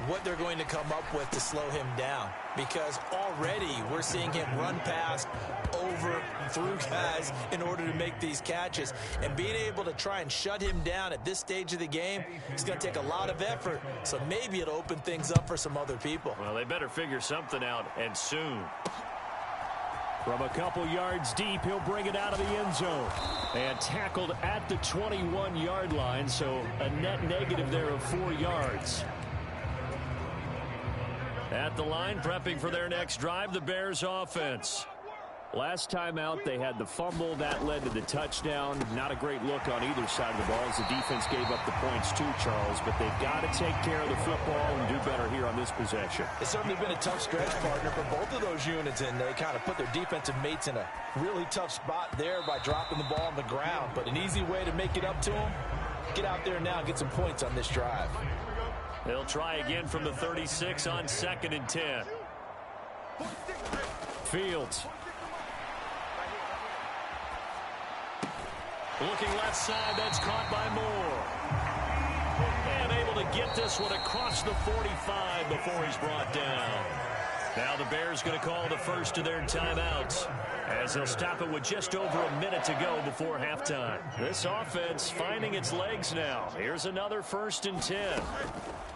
what they're going to come up with to slow him down, because already we're seeing him run past, over, through guys in order to make these catches. And being able to try and shut him down at this stage of the game is going to take a lot of effort, so maybe it'll open things up for some other people. Well, they better figure something out, and soon. From a couple yards deep, he'll bring it out of the end zone. And tackled at the 21-yard line, so a net negative there of 4 yards. At the line, prepping for their next drive, the Bears offense. Last time out, they had the fumble. That led to the touchdown. Not a great look on either side of the ball as the defense gave up the points too, Charles. But they've got to take care of the football and do better here on this possession. It's certainly been a tough stretch, partner, for both of those units, and they kind of put their defensive mates in a really tough spot there by dropping the ball on the ground. But an easy way to make it up to them, get out there now and get some points on this drive. They'll try again from the 36 on 2nd and 10. Fields. Looking left side, that's caught by Moore. And able to get this one across the 45 before he's brought down. Now the Bears going to call the first of their timeouts, as they'll stop it with just over a minute to go before halftime. This offense finding its legs now. Here's another 1st and 10.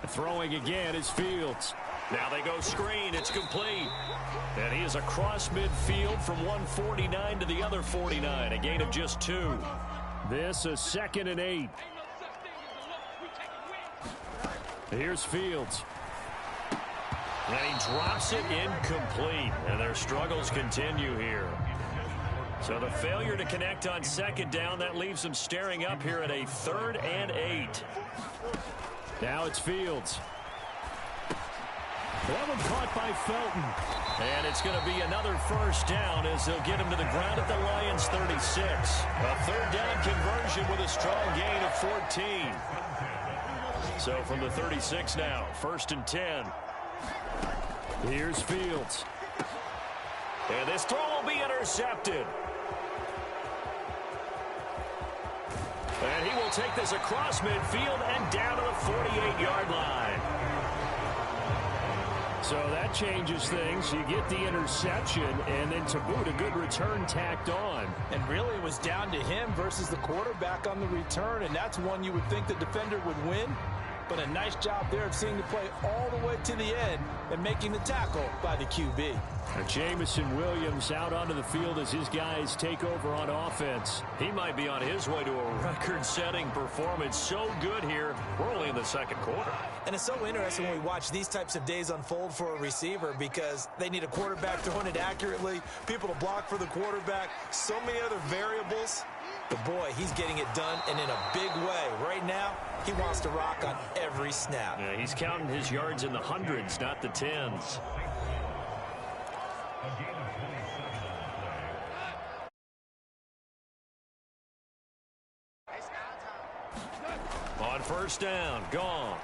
Throwing again is Fields. Now they go screen. It's complete. And he is across midfield from 149 to the other 49. A gain of just 2. This a 2nd and 8. Here's Fields. And he drops it incomplete. And their struggles continue here. So the failure to connect on 2nd down, that leaves them staring up here at a 3rd and 8. Now it's Fields. That one caught by Felton. And it's going to be another 1st down as they'll get him to the ground at the Lions 36. A 3rd down conversion with a strong gain of 14. So from the 36 now, 1st and 10. Here's Fields. And this throw will be intercepted. And he will take this across midfield and down to the 48-yard line. So that changes things. You get the interception, and then to boot, a good return tacked on. And really, it was down to him versus the quarterback on the return, and that's one you would think the defender would win. But a nice job there of seeing the play all the way to the end and making the tackle by the QB. Jamison Williams out onto the field as his guys take over on offense. He might be on his way to a record-setting performance. So good here. We're only in the 2nd quarter. And it's so interesting when we watch these types of days unfold for a receiver, because they need a quarterback throwing it accurately, people to block for the quarterback, so many other variables. But boy, he's getting it done, and in a big way. Right now, he wants to rock on every snap. Yeah, he's counting his yards in the hundreds, not the tens. On 1st down, gone.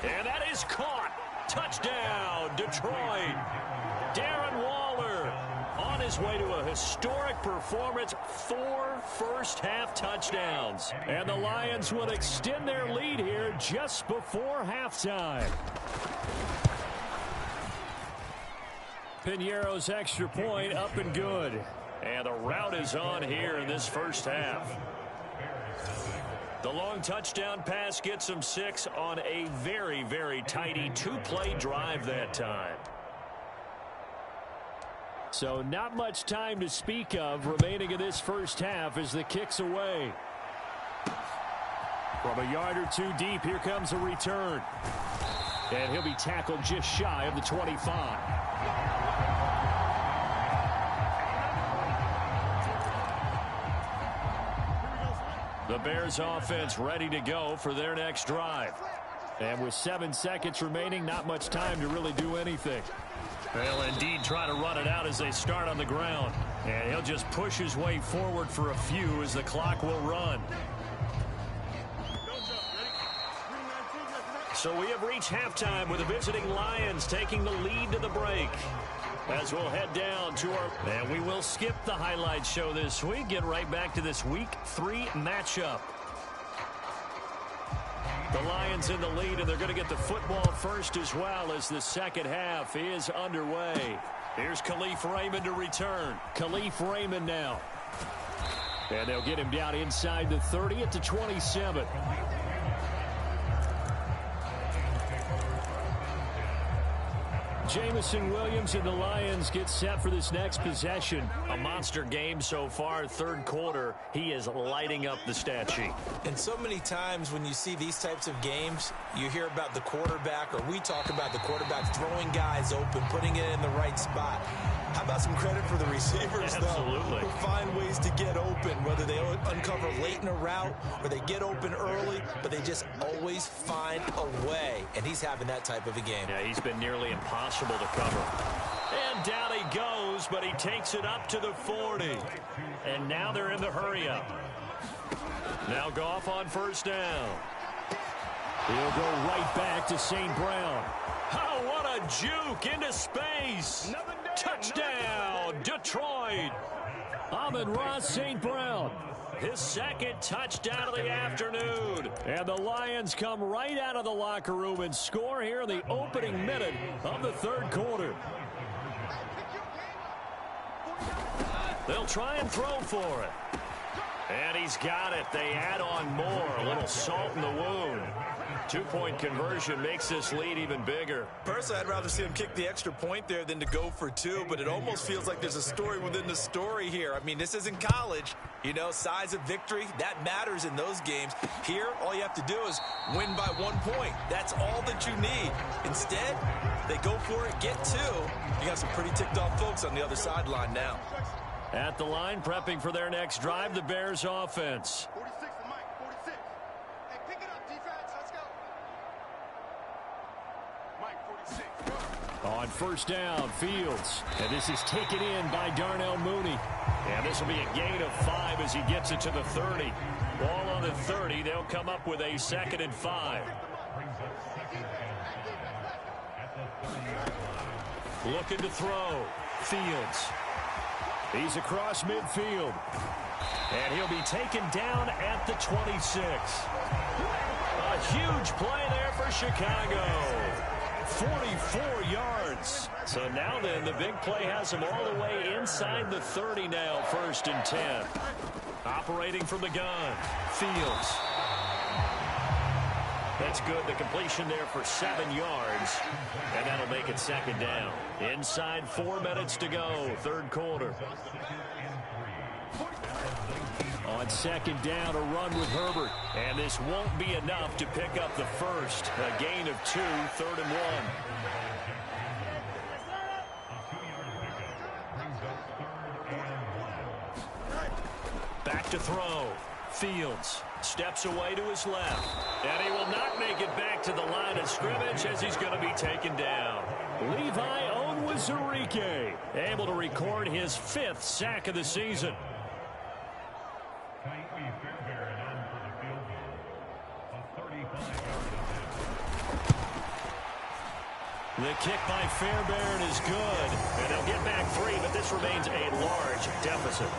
And that is caught. Touchdown, Detroit. Darren Waller on his way to a historic performance. 4 first-half touchdowns. And the Lions will extend their lead here just before halftime. Piñeiro's extra point up and good. And the route is on here in this first half. The long touchdown pass gets them 6 on a very, very tidy 2-play drive that time. So not much time to speak of remaining in this first half as the kick's away. From a yard or 2 deep, here comes a return. And he'll be tackled just shy of the 25. The Bears offense ready to go for their next drive. And with 7 seconds remaining, not much time to really do anything. They'll indeed try to run it out as they start on the ground. And he'll just push his way forward for a few as the clock will run. So we have reached halftime with the visiting Lions taking the lead to the break. As we'll head down to our... And we will skip the highlight show this week. Get right back to this Week 3 matchup. The Lions in the lead, and they're going to get the football first as well as the second half is underway. Here's Khalif Raymond to return. Khalif Raymond now. And they'll get him down inside the 30 at the 27. Jamison Williams and the Lions get set for this next possession. A monster game so far, third quarter. He is lighting up the stat sheet. And so many times when you see these types of games, you hear about the quarterback, or we talk about the quarterback throwing guys open, putting it in the right spot. How about some credit for the receivers, Absolutely. Who find ways to get open, whether they uncover late in a route or they get open early, but they just always find a way. And he's having that type of a game. Yeah, he's been nearly impossible to cover. And down he goes, but he takes it up to the 40. And now they're in the hurry-up. Now Goff on first down. He'll go right back to St. Brown. Oh, what a juke into space. Touchdown, Detroit. Amon-Ra St. Brown. His second touchdown of the afternoon. And the Lions come right out of the locker room and score here in the opening minute of the third quarter. They'll try and throw for it. And he's got it. They add on more. A little salt in the wound. 2-point conversion makes this lead even bigger. Personally, I'd rather see him kick the extra point there than to go for two, but it almost feels like there's a story within the story here. I mean, this isn't college. You know, size of victory, that matters in those games. Here, all you have to do is win by 1 point. That's all that you need. Instead, they go for it, get two. You got some pretty ticked off folks on the other sideline now. At the line, prepping for their next drive, the Bears offense. 46 for Mike, 46. Hey, pick it up, defense. Let's go. Mike, 46. Go. On first down, Fields. And this is taken in by Darnell Mooney. And this will be a gain of 5 as he gets it to the 30. Ball on the 30. They'll come up with a 2nd and 5. Looking to throw. Fields. He's across midfield. And he'll be taken down at the 26. A huge play there for Chicago. 44 yards. So now then, the big play has him all the way inside the 30 now, 1st and 10. Operating from the gun. Fields. That's good. The completion there for 7 yards. And that'll make it 2nd down. Inside 4 minutes to go, third quarter. On 2nd down, a run with Herbert. And this won't be enough to pick up the first. A gain of 2, 3rd and 1. Back to throw. Fields steps away to his left. And he will not make it back to the line of scrimmage as he's going to be taken down. Levi Onwuzurike able to record his 5th sack of the season. The kick by Fairbairn is good. And they'll get back 3, but this remains a large deficit.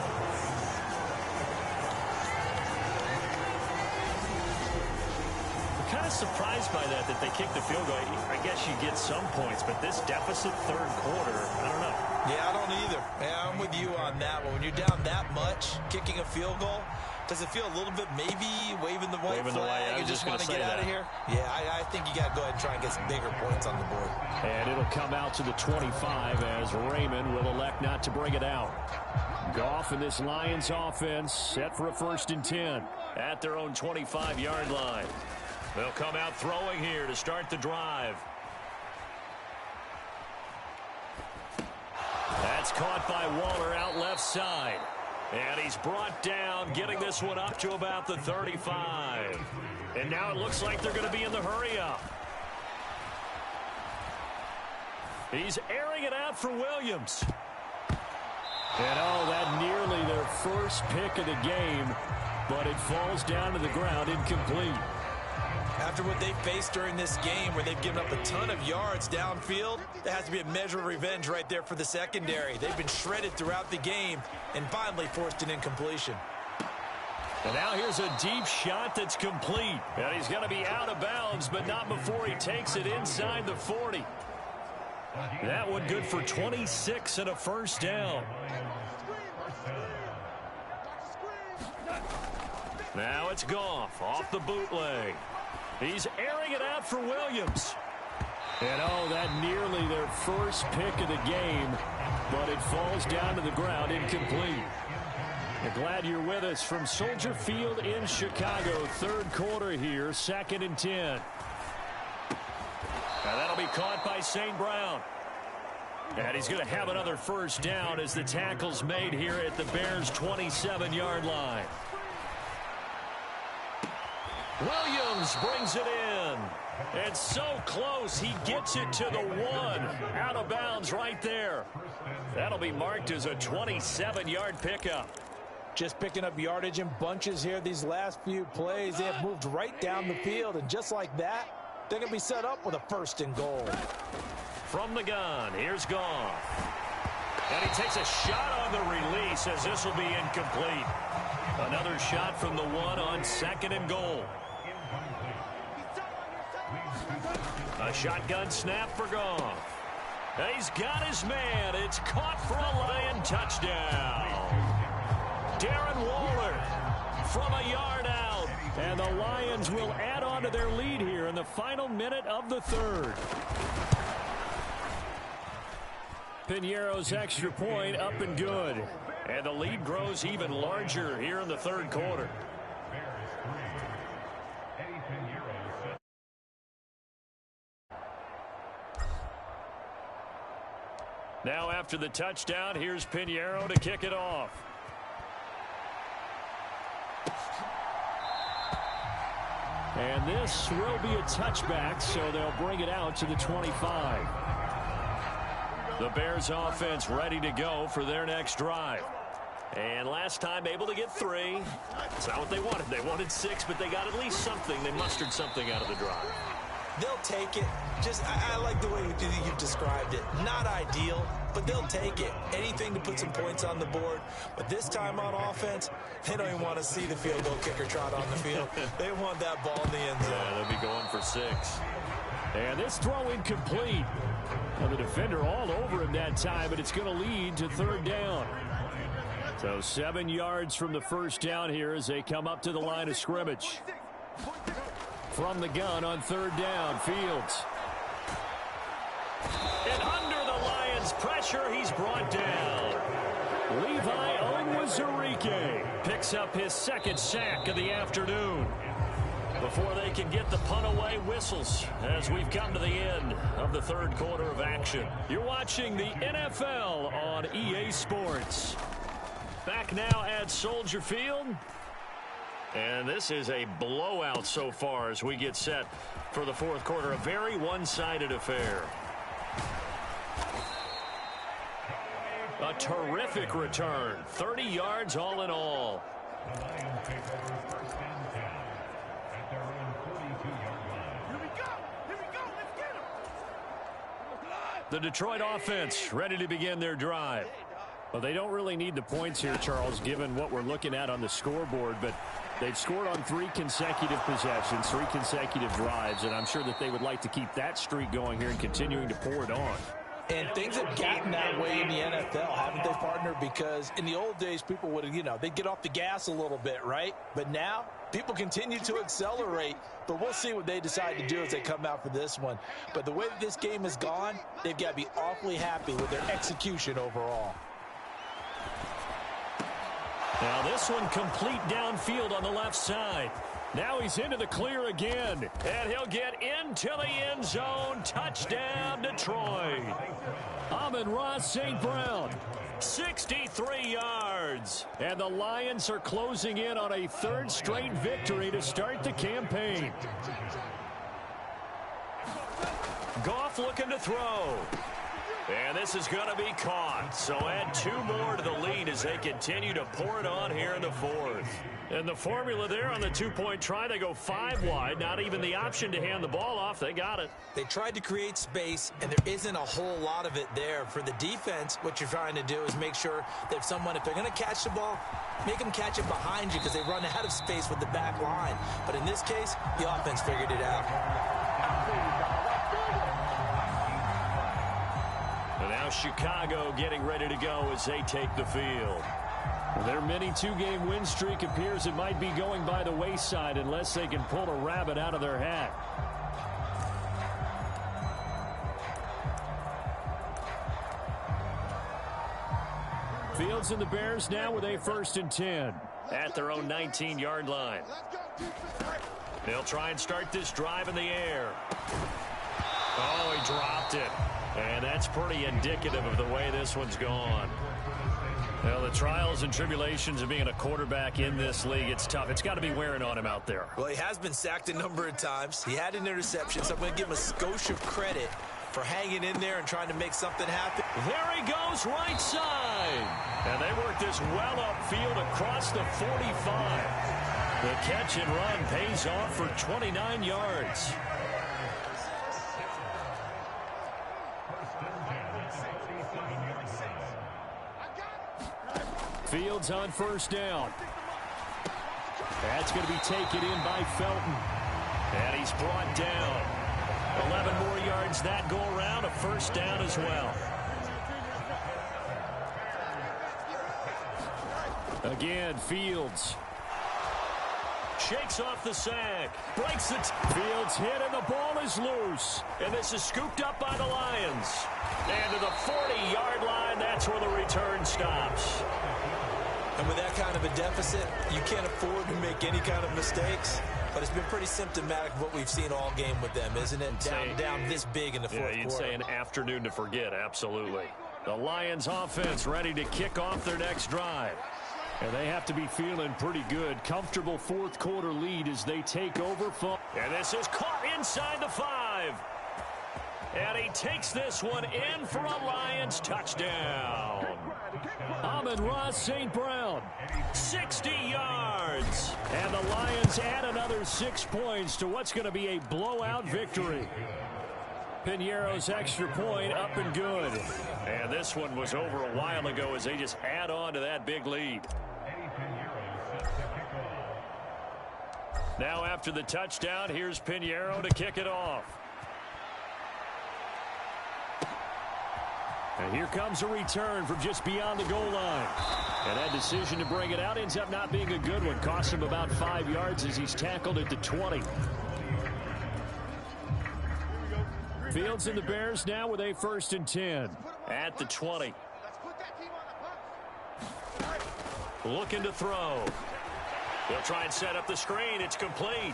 Kind of surprised by that they kicked the field goal. I guess you get some points, but this deficit third quarter, I don't know. Yeah, I don't either. Yeah, I'm with you on that one. When you're down that much, kicking a field goal, does it feel a little bit maybe waving the white flag? You just want to get out of here? Yeah, I think you got to go ahead and try and get some bigger points on the board. And it'll come out to the 25 as Raymond will elect not to bring it out. Goff in this Lions offense set for a 1st and 10. At their own 25-yard line. They'll come out throwing here to start the drive. That's caught by Waller out left side. And he's brought down, getting this one up to about the 35. And now it looks like they're going to be in the hurry-up. He's airing it out for Williams. And oh, that nearly their first pick of the game, but it falls down to the ground incomplete. After what they faced during this game where they've given up a ton of yards downfield, there has to be a measure of revenge right there for the secondary. They've been shredded throughout the game and finally forced an incompletion. And now here's a deep shot that's complete. And he's going to be out of bounds, but not before he takes it inside the 40. That one good for 26 and a first down. Now it's Goff off the bootleg. He's airing it out for Williams. And oh, that nearly their first pick of the game, but it falls down to the ground incomplete. We're glad you're with us from Soldier Field in Chicago. Third quarter here, 2nd and 10. And that'll be caught by St. Brown. And he's going to have another first down as the tackle's made here at the Bears' 27-yard line. Williams brings it in. And so close, he gets it to the 1. Out of bounds right there. That'll be marked as a 27-yard pickup. Just picking up yardage in bunches here these last few plays. They have moved right down the field, and just like that, they're going to be set up with a 1st and goal. From the gun, here's Goff. And he takes a shot on the release as this will be incomplete. Another shot from the 1 on 2nd and goal. A shotgun snap for Goff. And he's got his man. It's caught for a Lion touchdown. Darren Waller from a yard out. And the Lions will add on to their lead here in the final minute of the 3rd. Piñeiro's extra point up and good. And the lead grows even larger here in the 3rd quarter. Now after the touchdown, here's Piñeiro to kick it off. And this will be a touchback, so they'll bring it out to the 25. The Bears offense ready to go for their next drive. And last time able to get 3. It's not what they wanted. They wanted 6, but they got at least something. They mustered something out of the drive. They'll take it. I like the way you've described it. Not ideal, but they'll take it. Anything to put some points on the board. But this time on offense, they don't even want to see the field goal kicker trot on the field. They want that ball in the end zone. Yeah, they'll be going for 6. And this throw incomplete. Well, the defender all over him that time, but it's going to lead to 3rd down. So 7 yards from the first down here as they come up to the line of scrimmage. From the gun on 3rd down, Fields. And under the Lions' pressure, he's brought down. Levi Onwuzurike picks up his 2nd sack of the afternoon. Before they can get the punt away, whistles as we've come to the end of the 3rd quarter of action. You're watching the NFL on EA Sports. Back now at Soldier Field. And this is a blowout so far as we get set for the 4th quarter. A very one-sided affair. A terrific return. 30 yards all in all. The Detroit offense ready to begin their drive. Well, they don't really need the points here, Charles, given what we're looking at on the scoreboard, but they've scored on 3 consecutive possessions, 3 consecutive drives, and I'm sure that they would like to keep that streak going here and continuing to pour it on. And things have gotten that way in the NFL, haven't they, partner? Because in the old days, people would, they'd get off the gas a little bit, right? But now, people continue to accelerate. But we'll see what they decide to do as they come out for this one. But the way that this game has gone, they've got to be awfully happy with their execution overall. Now this one complete downfield on the left side. Now he's into the clear again. And he'll get into the end zone. Touchdown, Detroit. Amon-Ra St. Brown, 63 yards. And the Lions are closing in on a 3rd straight victory to start the campaign. Goff looking to throw. And this is going to be caught. So add 2 more to the lead as they continue to pour it on here in the fourth. And the formula there on the 2-point try, they go 5 wide. Not even the option to hand the ball off. They got it. They tried to create space, and there isn't a whole lot of it there. For the defense, what you're trying to do is make sure that if they're going to catch the ball, make them catch it behind you because they run out of space with the back line. But in this case, the offense figured it out. And now Chicago getting ready to go as they take the field. Their mini 2-game win streak appears it might be going by the wayside unless they can pull a rabbit out of their hat. Fields and the Bears now with a 1st and 10. At their own 19-yard line. They'll try and start this drive in the air. Oh, he dropped it. And that's pretty indicative of the way this one's gone. Well, the trials and tribulations of being a quarterback in this league, it's tough. It's got to be wearing on him out there. Well, he has been sacked a number of times. He had an interception, so I'm going to give him a skosh of credit for hanging in there and trying to make something happen. There he goes, right side. And they work this well upfield across the 45. The catch and run pays off for 29 yards. Fields on 1st down. That's going to be taken in by Felton. And he's brought down. 11 more yards that go around, a 1st down as well. Again, Fields. Shakes off the sack. Breaks it. Fields hit and the ball is loose. And this is scooped up by the Lions. And to the 40-yard line, that's where the return stops. And with that kind of a deficit, you can't afford to make any kind of mistakes. But it's been pretty symptomatic of what we've seen all game with them, isn't it? Down this big in the fourth quarter. You'd say an afternoon to forget, absolutely. The Lions offense ready to kick off their next drive. And they have to be feeling pretty good. Comfortable 4th quarter lead as they take over. And this is caught inside the 5. And he takes this one in for a Lions touchdown. Amon-Ra St. Brown. 60 yards. And the Lions add another 6 points to what's going to be a blowout victory. Piñeiro's extra point up and good. And this one was over a while ago as they just add on to that big lead. Now after the touchdown, here's Piñeiro to kick it off. And here comes a return from just beyond the goal line. And that decision to bring it out ends up not being a good one. Cost him about 5 yards as he's tackled at the 20. Fields and the Bears now with a 1st and 10. At the 20. Looking to throw. They'll try and set up the screen. It's complete.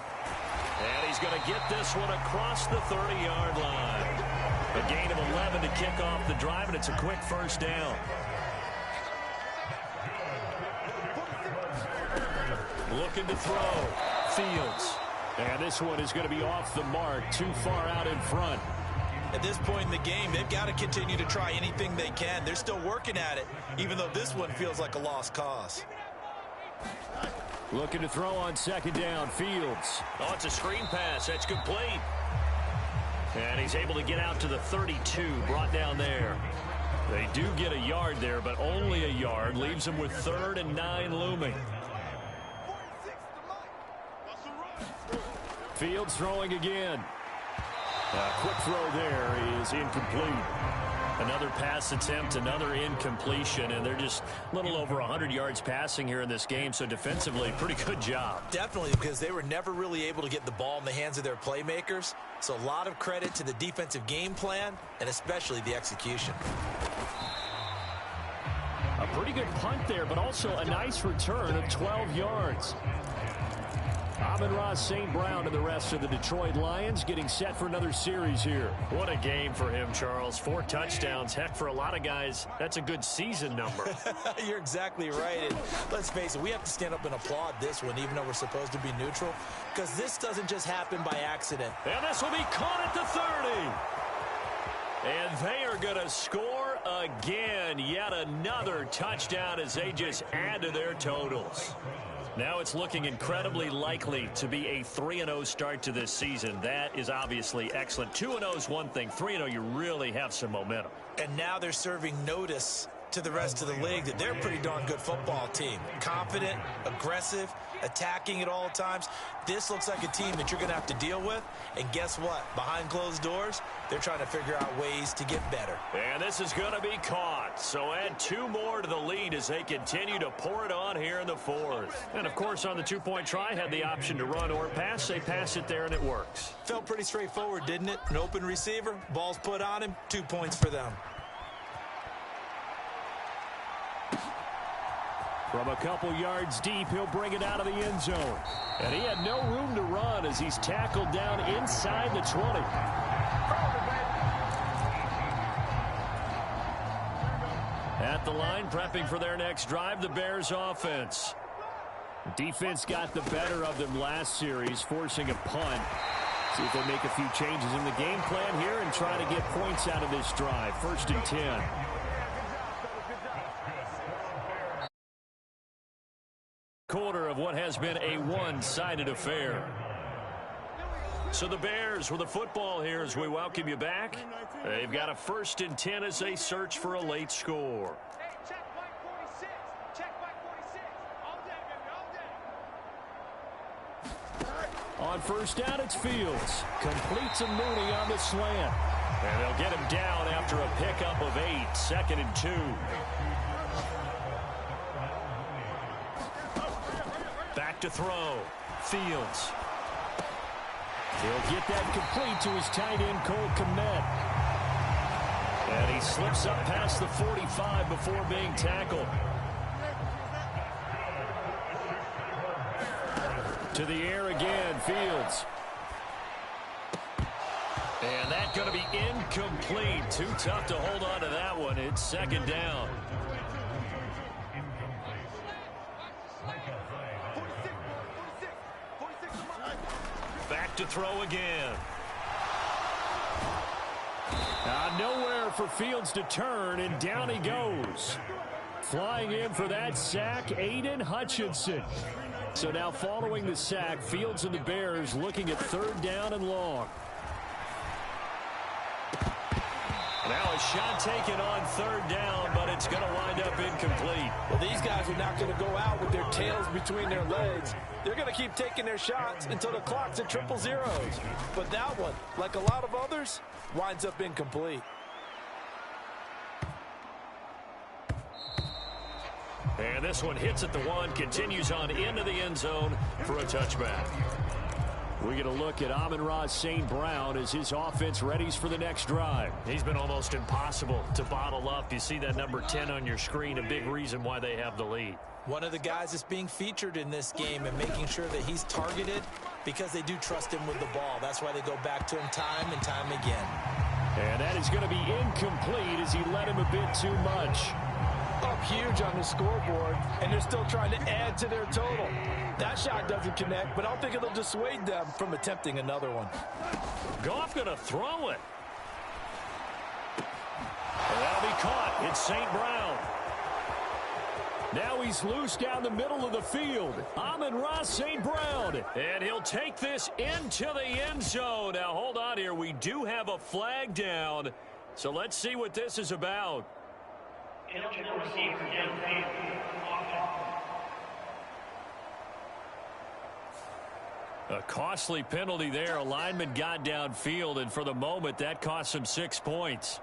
And he's going to get this one across the 30-yard line. A gain of 11 to kick off the drive, and it's a quick 1st down. Looking to throw. Fields. And this one is going to be off the mark, too far out in front. At this point in the game, they've got to continue to try anything they can. They're still working at it, even though this one feels like a lost cause. Looking to throw on 2nd down. Fields. Oh, it's a screen pass. That's complete. And he's able to get out to the 32, brought down there. They do get a yard there, but only a yard. Leaves them with 3rd and 9 looming. Fields throwing again. A quick throw there is incomplete. Another pass attempt, another incompletion, and they're just a little over 100 yards passing here in this game, so defensively, pretty good job. Definitely, because they were never really able to get the ball in the hands of their playmakers, so a lot of credit to the defensive game plan, and especially the execution. A pretty good punt there, but also a nice return of 12 yards. Amon-Ra St. Brown and the rest of the Detroit Lions getting set for another series here. What a game for him, Charles. 4 touchdowns. Heck, for a lot of guys, that's a good season number. You're exactly right. And let's face it, we have to stand up and applaud this one, even though we're supposed to be neutral, because this doesn't just happen by accident. And this will be caught at the 30. And they are going to score again. Yet another touchdown as they just add to their totals. Now it's looking incredibly likely to be a 3-0 start to this season. That is obviously excellent. 2-0 is one thing. 3-0, you really have some momentum. And now they're serving notice to the rest of the league that they're a pretty darn good football team. Confident, aggressive, attacking at all times. This looks like a team that you're going to have to deal with. And guess what? Behind closed doors, they're trying to figure out ways to get better. And this is going to be caught. So add 2 more to the lead as they continue to pour it on here in the fourth. And, of course, on the two-point try, had the option to run or pass. They pass it there, and it works. Felt pretty straightforward, didn't it? An open receiver, ball's put on him, 2 points for them. From a couple yards deep, he'll bring it out of the end zone. And he had no room to run as he's tackled down inside the 20. At the line, prepping for their next drive, the Bears offense. Defense got the better of them last series, forcing a punt. See if they make a few changes in the game plan here and try to get points out of this drive. 1st and 10. Quarter of what has been a one-sided affair. So the Bears with the football here as we welcome you back. They've got a 1st and 10 as they search for a late score. Hey, check Mike 46. Check Mike 46. All day, baby, all day. On 1st down, it's Fields. Completes a Mooney on the slant. And they'll get him down after a pickup of 8. 2nd and 2. Back to throw. Fields. He'll get that complete to his tight end, Cole Kmet. And he slips up past the 45 before being tackled. To the air again, Fields. And that's going to be incomplete. Too tough to hold on to that one. It's 2nd down. Back to throw again. Nowhere for Fields to turn, and down he goes. Flying in for that sack, Aiden Hutchinson. So now following the sack, Fields and the Bears looking at 3rd down and long. Now a shot taken on 3rd down, but it's going to wind up incomplete. Well, these guys are not going to go out with their tails between their legs. They're going to keep taking their shots until the clock's at 000. But that one, like a lot of others, winds up incomplete. And this one hits at the 1, continues on into the end zone for a touchback. We get a look at Amon-Ra St. Brown as his offense readies for the next drive. He's been almost impossible to bottle up. You see that number 10 on your screen, a big reason why they have the lead. One of the guys that's being featured in this game and making sure that he's targeted because they do trust him with the ball. That's why they go back to him time and time again. And that is going to be incomplete as he led him a bit too much. Up huge on the scoreboard, and they're still trying to add to their total. That shot doesn't connect, but I don't think it'll dissuade them from attempting another one. Goff going to throw it. And that'll be caught. It's St. Brown. Now he's loose down the middle of the field. Amon-Ra St. Brown. And he'll take this into the end zone. Now, hold on here. We do have a flag down. So let's see what this is about. A costly penalty there. A lineman got downfield, and for the moment, that cost him 6 points.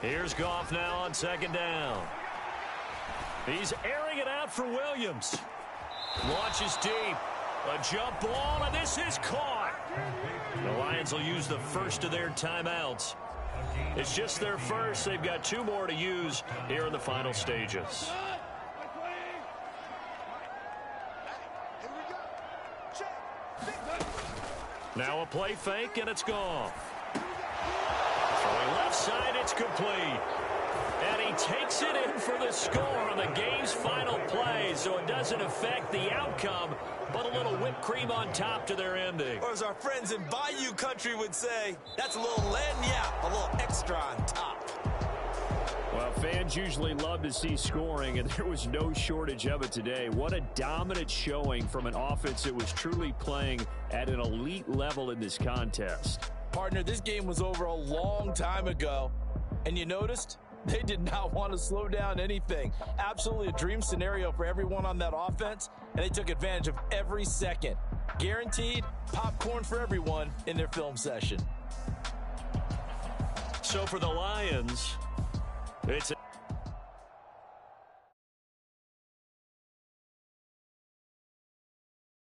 Here's Goff now on 2nd down. He's airing it out for Williams. Launches deep. A jump ball, and this is caught. The Lions will use the first of their timeouts. It's just their first. They've got 2 more to use here in the final stages. Now a play fake, and it's gone. Throwing left side, it's complete. And he takes it in for the score on the game's final play, so it doesn't affect the outcome, but a little whipped cream on top to their ending. Or as our friends in Bayou Country would say, that's a little lagniappe, a little extra on top. Well, fans usually love to see scoring, and there was no shortage of it today. What a dominant showing from an offense that was truly playing at an elite level in this contest. Partner, this game was over a long time ago, and you noticed they did not want to slow down anything. Absolutely a dream scenario for everyone on that offense, and they took advantage of every second. Guaranteed popcorn for everyone in their film session. So for the Lions, it's